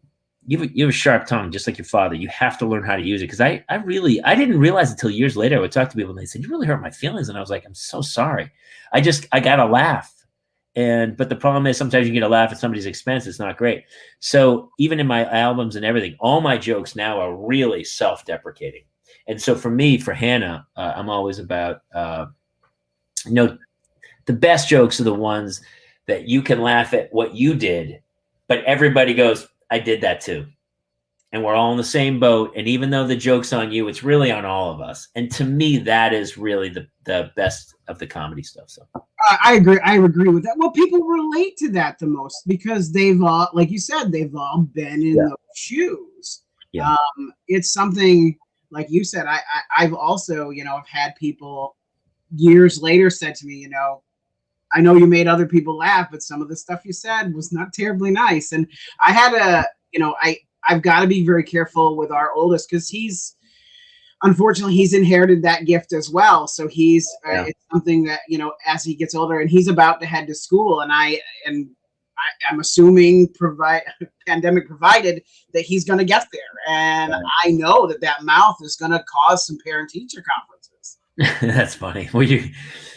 a sharp tongue, just like your father. You have to learn how to use it. Because I didn't realize until years later, I would talk to people and they said, you really hurt my feelings. And I was like, I'm so sorry. I got to laugh. But the problem is sometimes you get a laugh at somebody's expense. It's not great. So even in my albums and everything, all my jokes now are really self-deprecating. And so for me, for Hannah, I'm always about, the best jokes are the ones that you can laugh at what you did, but everybody goes, I did that too. And we're all in the same boat. And even though the joke's on you, it's really on all of us. And to me, that is really the best of the comedy stuff. So I agree. I agree with that. Well, people relate to that the most because they've all, like you said, they've all been in those shoes. Yeah. It's something like you said, I've also, I've had people years later said to me, you know, I know you made other people laugh, but some of the stuff you said was not terribly nice. And I had a, you know, I've got to be very careful with our oldest because unfortunately, he's inherited that gift as well. So it's something that, you know, as he gets older and he's about to head to school, and I'm assuming pandemic provided that he's going to get there. And I know that mouth is going to cause some parent-teacher conferences. That's funny. Well,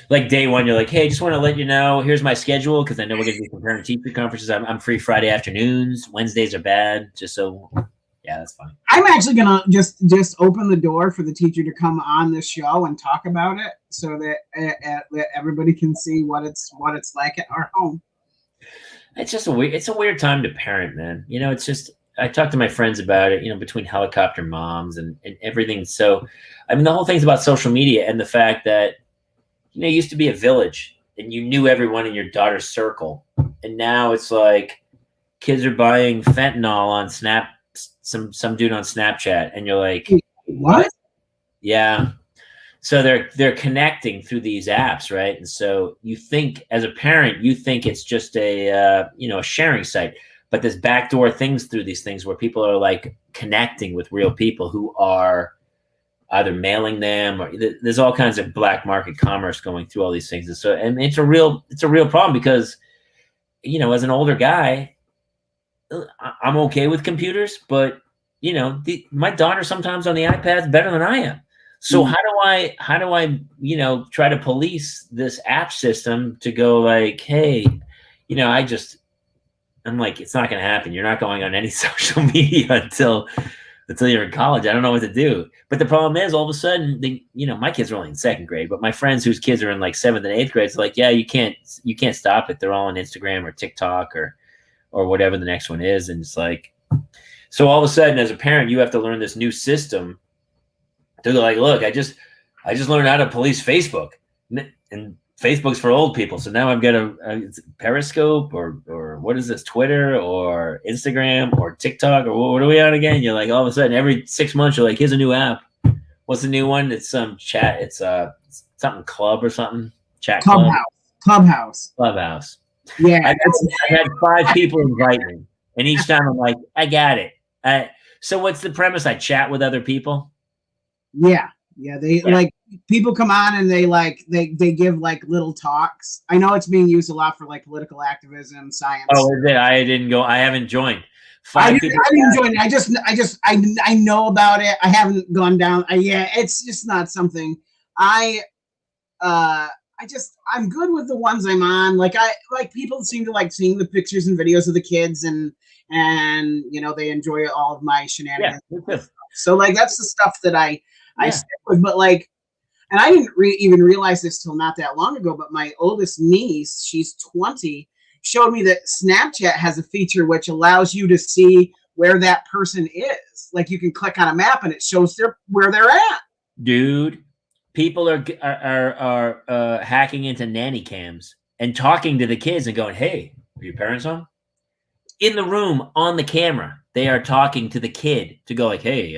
like day one, you're like, hey, just want to let you know, here's my schedule because I know we're going to do some parent-teacher conferences. I'm free Friday afternoons. Wednesdays are bad. Just so, yeah, that's funny. I'm actually going to just open the door for the teacher to come on this show and talk about it so that everybody can see what it's like at our home. It's just it's a weird time to parent, man. You know, it's just, I talked to my friends about it, you know, between helicopter moms and everything. So, I mean, the whole thing's about social media and the fact that, you know, it used to be a village and you knew everyone in your daughter's circle. And now it's like kids are buying fentanyl on some dude on Snapchat. And you're like, what? Yeah. So they're connecting through these apps, right? And so you think, as a parent, you think it's just a sharing site, but there's backdoor things through these things where people are like connecting with real people who are either mailing them, or there's all kinds of black market commerce going through all these things. And so, and it's a real problem because, you know, as an older guy, I'm okay with computers, but you know, my daughter sometimes on the iPad is better than I am. So how do I, you know, try to police this app system to go like, hey, you know, I'm like, it's not going to happen. You're not going on any social media until you're in college. I don't know what to do. But the problem is, all of a sudden, my kids are only in second grade, but my friends whose kids are in like 7th and 8th grade, it's like, yeah, you can't stop it. They're all on Instagram or TikTok or whatever the next one is. And it's like, so all of a sudden, as a parent, you have to learn this new system. They're like, look, I just learned how to police Facebook, and Facebook's for old people. So now I've got a Periscope or what is this, Twitter or Instagram or TikTok, or what are we on again? You're like, all of a sudden, every 6 months, you're like, here's a new app. What's the new one? It's some chat. It's something club or something. Chat Clubhouse. Yeah. I've had 5 people invite me, and each time I'm like, I got it. So what's the premise? I chat with other people. Yeah. Like people come on and they give like little talks. I know it's being used a lot for like political activism, science. Oh, is it? I didn't go. I haven't joined. I didn't join it. I know about it. I haven't gone down. It's just not something I'm good with the ones I'm on. Like people seem to like seeing the pictures and videos of the kids and you know, they enjoy all of my shenanigans. Yeah. So like that's the stuff that I stick with. But like, and I didn't even realize this till not that long ago, but my oldest niece, she's 20, showed me that Snapchat has a feature which allows you to see where that person is. Like you can click on a map and it shows where they're at. Dude, people are hacking into nanny cams and talking to the kids and going, hey, are your parents home? In the room on the camera, they are talking to the kid to go like, hey,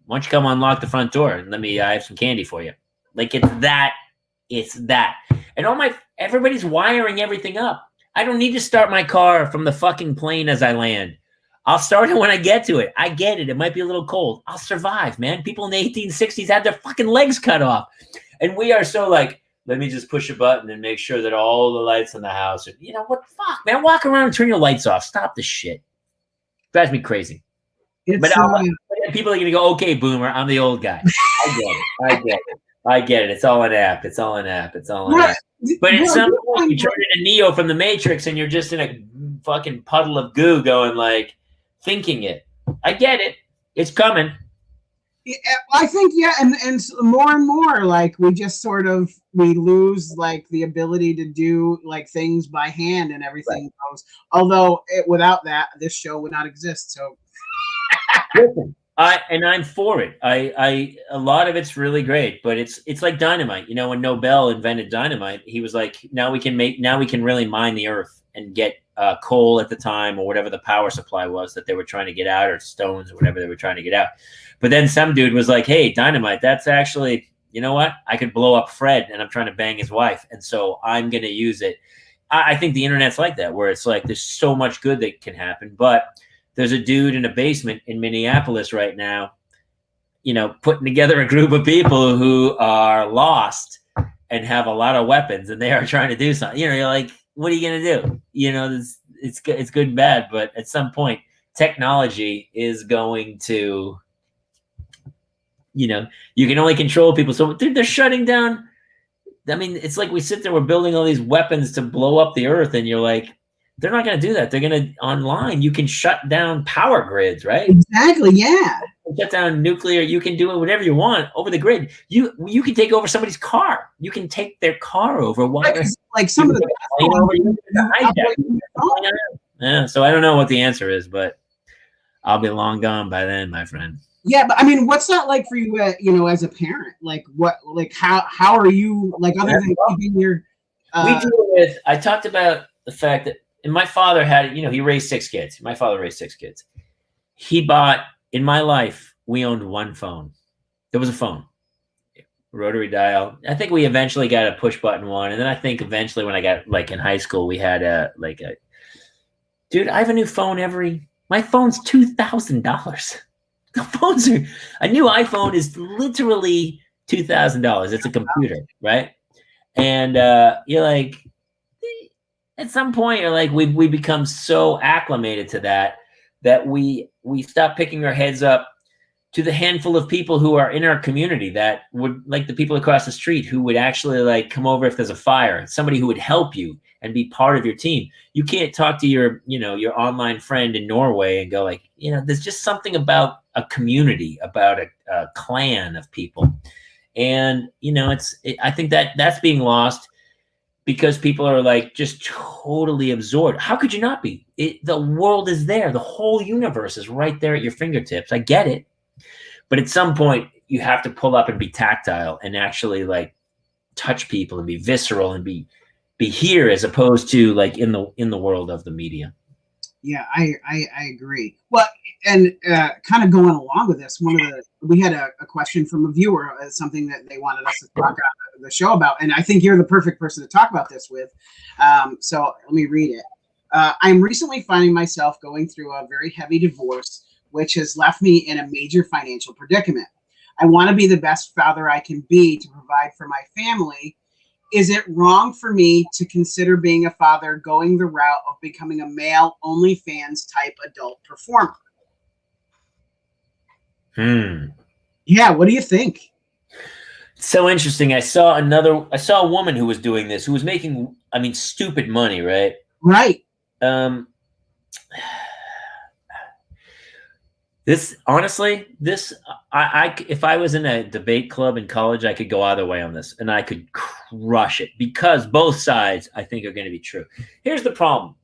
why don't you come unlock the front door and I have some candy for you. Like it's that. And everybody's wiring everything up. I don't need to start my car from the fucking plane as I land. I'll start it when I get to it. I get it. It might be a little cold. I'll survive, man. People in the 1860s had their fucking legs cut off. And we are so like, let me just push a button and make sure that all the lights in the house are, you know, what the fuck, man? Walk around and turn your lights off. Stop this shit. Drives me crazy. But people are going to go, okay, boomer, I'm the old guy. I get it. It's all an app. But at some point, you turn into Neo from the Matrix and you're just in a fucking puddle of goo going like, thinking it. I get it. It's coming. I think, and more and more, like we just sort of, we lose like the ability to do like things by hand and everything goes. Although without that, this show would not exist. So listen, I'm for it. A lot of it's really great, but it's like dynamite. You know, when Nobel invented dynamite, he was like, now we can really mine the earth and get coal at the time or whatever the power supply was that they were trying to get out, or stones or whatever they were trying to get out. But then some dude was like, hey, dynamite, that's actually you know what? I could blow up Fred and I'm trying to bang his wife. And so I'm going to use it. I think the internet's like that, where it's like there's so much good that can happen. But there's a dude in a basement in Minneapolis right now, you know, putting together a group of people who are lost and have a lot of weapons, and they are trying to do something. You know, you're like, what are you going to do? You know, it's good and bad, but at some point, technology is going to, you know, you can only control people. So they're shutting down. I mean, it's like we sit there, we're building all these weapons to blow up the earth, and you're like, they're not going to do that. They're going to online. You can shut down power grids, right? Exactly. Yeah. Shut down nuclear. You can do it whatever you want over the grid. You can take over somebody's car. You can take their car over. Like some of the yeah. So I don't know what the answer is, but I'll be long gone by then, my friend. Yeah, but I mean, what's that like for you? You know, as a parent, like how are you like other than keeping your? We deal with. I talked about the fact that, and my father had, you know, he raised 6 kids. My father raised 6 kids. He bought, in my life, we owned one phone. There was a phone, rotary dial. I think we eventually got a push button one, and then I think eventually when I got like in high school, we had dude, I have a new phone my phone's $2,000. The phones are, a new iPhone is literally $2,000. It's a computer, right? And you're like, at some point, you're like, we become so acclimated to that we stop picking our heads up to the handful of people who are in our community that would, like the people across the street who would actually like come over if there's a fire, somebody who would help you and be part of your team. You can't talk to your online friend in Norway and go like, you know, there's just something about a community, about a clan of people. And, you know, I think that's being lost because people are like just totally absorbed. How could you not be? The world is there. The whole universe is right there at your fingertips. I get it. But at some point, you have to pull up and be tactile and actually like touch people and be visceral and be here, as opposed to like in the world of the media. Yeah, I agree. Well, and kind of going along with this, we had a question from a viewer, something that they wanted us to talk about the show about, and I think you're the perfect person to talk about this with. So let me read it. I'm recently finding myself going through a very heavy divorce, which has left me in a major financial predicament. I want to be the best father I can be to provide for my family. Is it wrong for me to consider being a father going the route of becoming a male OnlyFans type adult performer? Yeah, what do you think? So interesting. I saw a woman who was doing this, who was making, I mean, stupid money, right? Right. This honestly, if I was in a debate club in college, I could go either way on this, and I could crush it because both sides I think are going to be true. Here's the problem: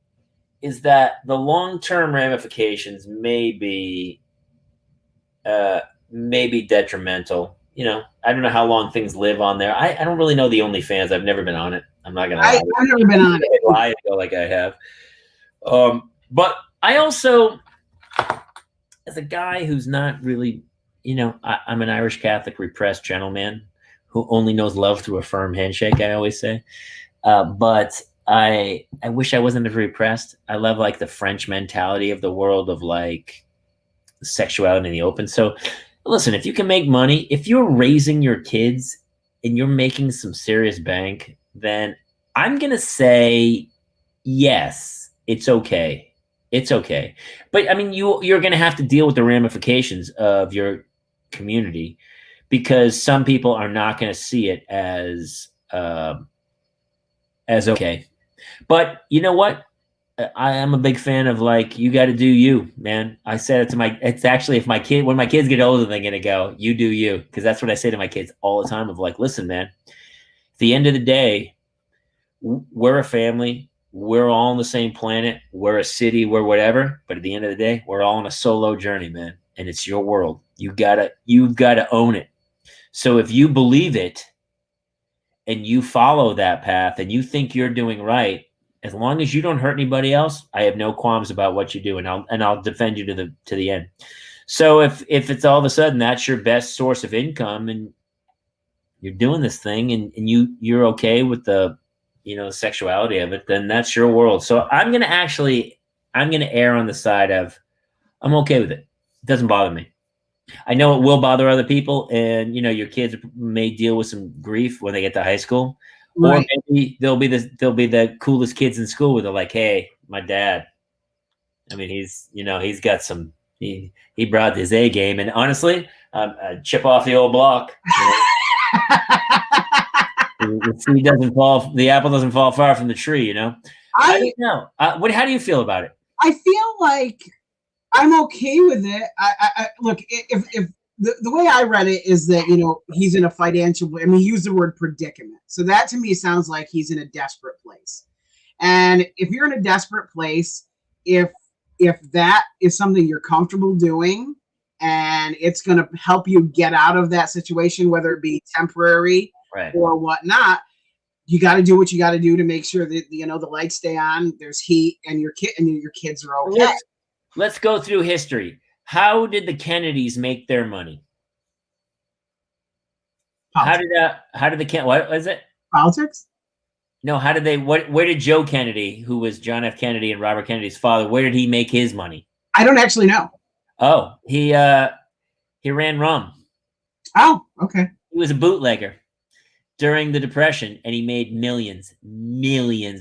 is that the long-term ramifications may be detrimental. You know, I don't know how long things live on there. I don't really know the OnlyFans. I've never been on it. I'm not gonna lie. I've never been on it. Lie and go like I have. But I also, as a guy who's not really, you know, I'm an Irish Catholic repressed gentleman who only knows love through a firm handshake, I always say. But I wish I wasn't repressed. I love like the French mentality of the world of like sexuality in the open. So listen, if you can make money, if you're raising your kids and you're making some serious bank, then I'm going to say, yes, it's okay. It's okay. But I mean, you're going to have to deal with the ramifications of your community because some people are not going to see it as okay. But you know what? I am a big fan of like, you got to do you, man. I said it to it's actually when my kids get older, they're going to go, you do you. Because that's what I say to my kids all the time of like, listen, man, at the end of the day, we're a family. We're all on the same planet. We're a city. We're whatever. But at the end of the day, we're all on a solo journey, man. And it's your world. You've got to own it. So if you believe it and you follow that path and you think you're doing right, as long as you don't hurt anybody else, I have no qualms about what you do, and I'll defend you to the end. So if it's all of a sudden that's your best source of income, and you're doing this thing and you're okay with the, sexuality of it, then that's your world. So I'm going to err on the side of, I'm okay with it. It doesn't bother me. I know it will bother other people, and your kids may deal with some grief when they get to high school, right. Or maybe they'll be the coolest kids in school where they're like, "Hey, my dad. I mean, he's got some. He brought his A game, and honestly, chip off the old block. The apple doesn't fall far from the tree. I don't know. How do you feel about it? I feel like I'm okay with it. I look, if the way I read it is that, he's in a financial, he used the word predicament. So that to me sounds like he's in a desperate place. And if you're in a desperate place, if that is something you're comfortable doing and it's going to help you get out of that situation, whether it be temporary or whatnot, you got to do what you got to do to make sure that, the lights stay on, there's heat, and your kids are okay. Let's go through history. How did the Kennedys make their money? Politics. What is it? Politics? No, how did they, where did Joe Kennedy, who was John F. Kennedy and Robert Kennedy's father, where did he make his money? I don't actually know. Oh, he ran rum. Oh, okay. He was a bootlegger during the Depression, and he made millions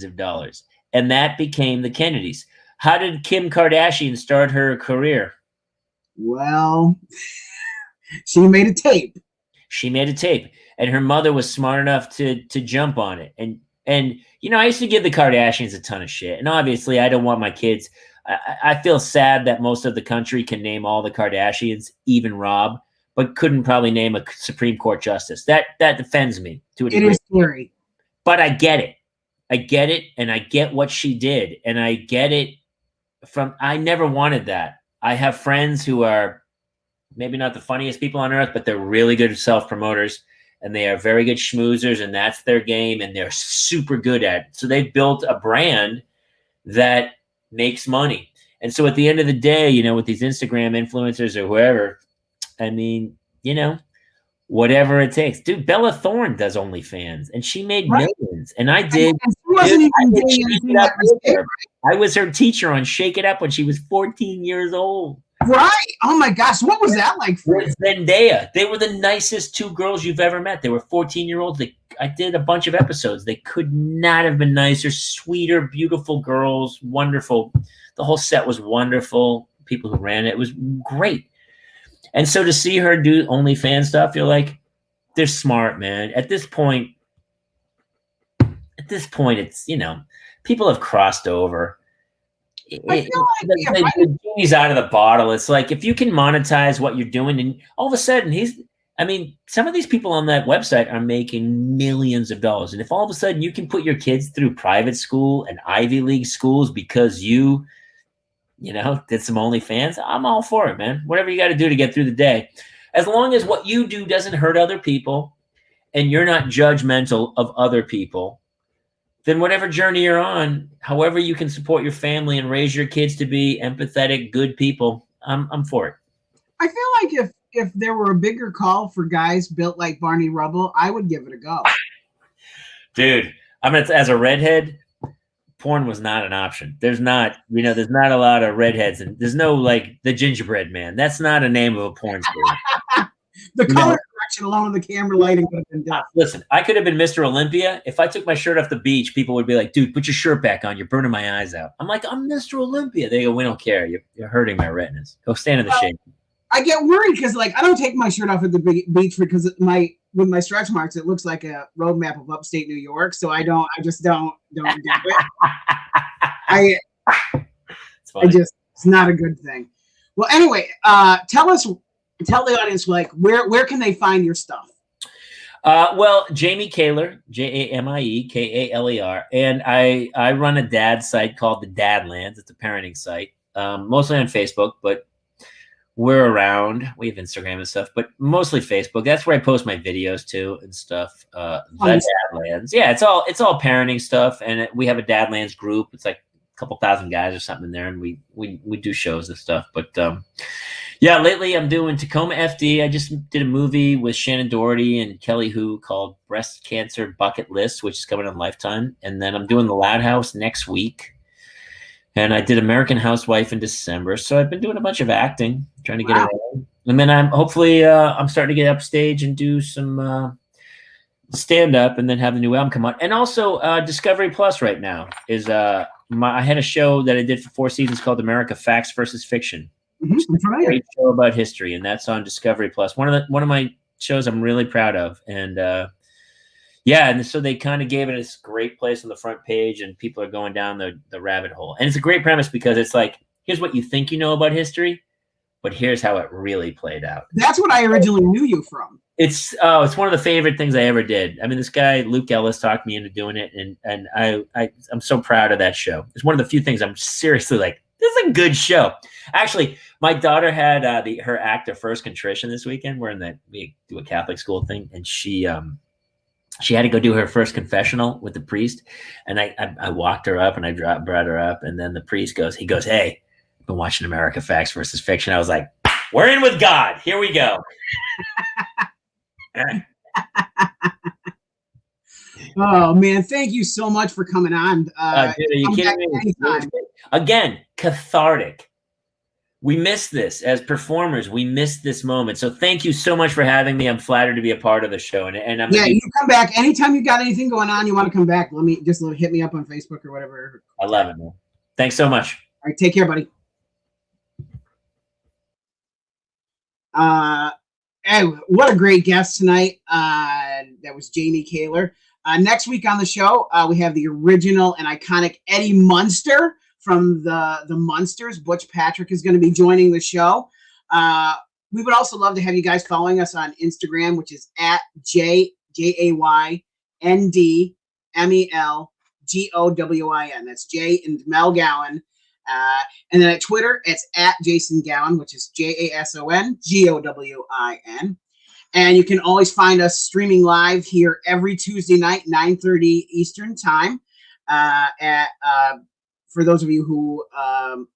of dollars. And that became the Kennedys. How did Kim Kardashian start her career? Well, she made a tape. And her mother was smart enough to jump on it. And I used to give the Kardashians a ton of shit. And obviously, I don't want my kids. I feel sad that most of the country can name all the Kardashians, even Rob, but couldn't probably name a Supreme Court justice. That defends me to a degree. It is scary. But I get it. And I get what she did. And I get it I never wanted that. I have friends who are maybe not the funniest people on earth, but they're really good self-promoters, and they are very good schmoozers, and that's their game, and they're super good at it. So they've built a brand that makes money. And so at the end of the day, with these Instagram influencers or whoever, whatever it takes. Dude, Bella Thorne does OnlyFans, and she made millions. And I did. I was her teacher on Shake It Up when she was 14 years old. Right. Oh my gosh. What was that like for you? Zendaya. They were the nicest two girls you've ever met. They were 14-year-olds. I did a bunch of episodes. They could not have been nicer, sweeter, beautiful girls. Wonderful. The whole set was wonderful. People who ran it was great. And so to see her do OnlyFans stuff, you're like, they're smart, man. At this point, it's, people have crossed over. The genie's out of the bottle. It's like, if you can monetize what you're doing, and all of a sudden some of these people on that website are making millions of dollars. And if all of a sudden you can put your kids through private school and Ivy League schools because you did some OnlyFans, I'm all for it, man. Whatever you got to do to get through the day. As long as what you do doesn't hurt other people and you're not judgmental of other people, then whatever journey you're on, however you can support your family and raise your kids to be empathetic, good people, I'm for it. I feel like if there were a bigger call for guys built like Barney Rubble, I would give it a go. Dude, as a redhead, porn was not an option. There's not a lot of redheads, and there's no like the gingerbread man. That's not a name of a porn star. The color correction along with the camera lighting could have been done. Listen, I could have been Mr. Olympia. If I took my shirt off the beach, people would be like, dude, put your shirt back on. You're burning my eyes out. I'm like, I'm Mr. Olympia. They go, we don't care. You're hurting my retinas. Go stand in the shade. I get worried because I don't take my shirt off at the beach because with my stretch marks, it looks like a roadmap of upstate New York. So I just don't do it. It's not a good thing. Well, anyway, tell the audience, like, where can they find your stuff? Well, Jamie Kaler, Jamie Kaler, and I run a dad site called the Dadlands. It's a parenting site, mostly on Facebook, but we're around. We have Instagram and stuff, but mostly Facebook. That's where I post my videos too and stuff. The Dadlands, yeah, it's all parenting stuff, and we have a Dadlands group. It's like couple thousand guys or something in there, and we do shows and stuff. But yeah, lately I'm doing Tacoma FD. I just did a movie with Shannon Doherty and Kelly Hu called Breast Cancer Bucket List, which is coming on Lifetime. And then I'm doing The Loud House next week. And I did American Housewife in December. So I've been doing a bunch of acting, trying to get away. And then I'm starting to get upstage and do some stand up, and then have the new album come out. And also Discovery Plus right now is I had a show that I did for 4 seasons called America Facts versus Fiction. Mm-hmm. Great show about history, and that's on Discovery Plus. One of my shows I'm really proud of, and and so they kind of gave it this great place on the front page, and people are going down the rabbit hole. And it's a great premise because it's like, here's what you think you know about history, but here's how it really played out. That's what I originally knew you from. It's one of the favorite things I ever did. I mean, this guy Luke Ellis talked me into doing it, and I'm so proud of that show. It's one of the few things I'm seriously like, this is a good show. Actually, my daughter had her act of first contrition this weekend. We do a Catholic school thing, and she had to go do her first confessional with the priest. And I walked her up and I brought her up, and then the priest goes, "Hey, I've been watching America Facts versus Fiction." I was like, we're in with God. Here we go. Oh man, thank you so much for coming on. Dude, are you kidding me? Again, cathartic. We miss this as performers. We miss this moment. So thank you so much for having me. I'm flattered to be a part of the show. And I'm you come back anytime you got anything going on. You want to come back? Hit me up on Facebook or whatever. I love it, man. Thanks so much. All right, take care, buddy. Hey, what a great guest tonight. That was Jamie Kaler. Next week on the show, we have the original and iconic Eddie Munster from the Munsters. Butch Patrick is going to be joining the show. We would also love to have you guys following us on Instagram, which is at JayNDMelGowin. That's Jay and Mel Gowan. And then at Twitter, it's at Jason Gowan, which is JASONGOWIN. And you can always find us streaming live here every Tuesday night, 9:30 Eastern time. For those of you who aren't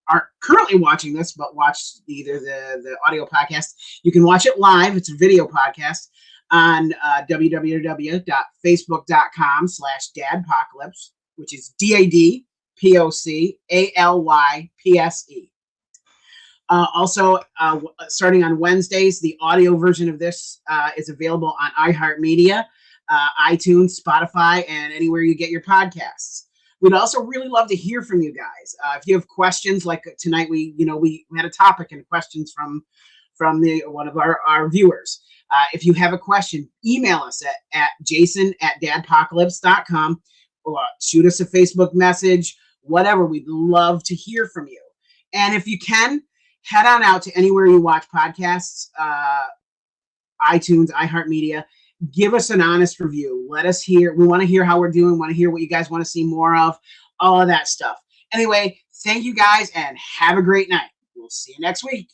currently watching this, but watch either the audio podcast, you can watch it live. It's a video podcast on www.facebook.com/DADPOCALYPSE, which is DADPOCALYPSE. Also, starting on Wednesdays, the audio version of this is available on iHeartMedia, iTunes, Spotify, and anywhere you get your podcasts. We'd also really love to hear from you guys. If you have questions, like tonight, we had a topic and questions from one of our viewers. If you have a question, email us at jason@dadpocalypse.com, or shoot us a Facebook message, whatever. We'd love to hear from you. And if you can, head on out to anywhere you watch podcasts, iTunes, iHeartMedia. Give us an honest review. Let us hear. We want to hear how we're doing. Want to hear what you guys want to see more of. All of that stuff. Anyway, thank you guys and have a great night. We'll see you next week.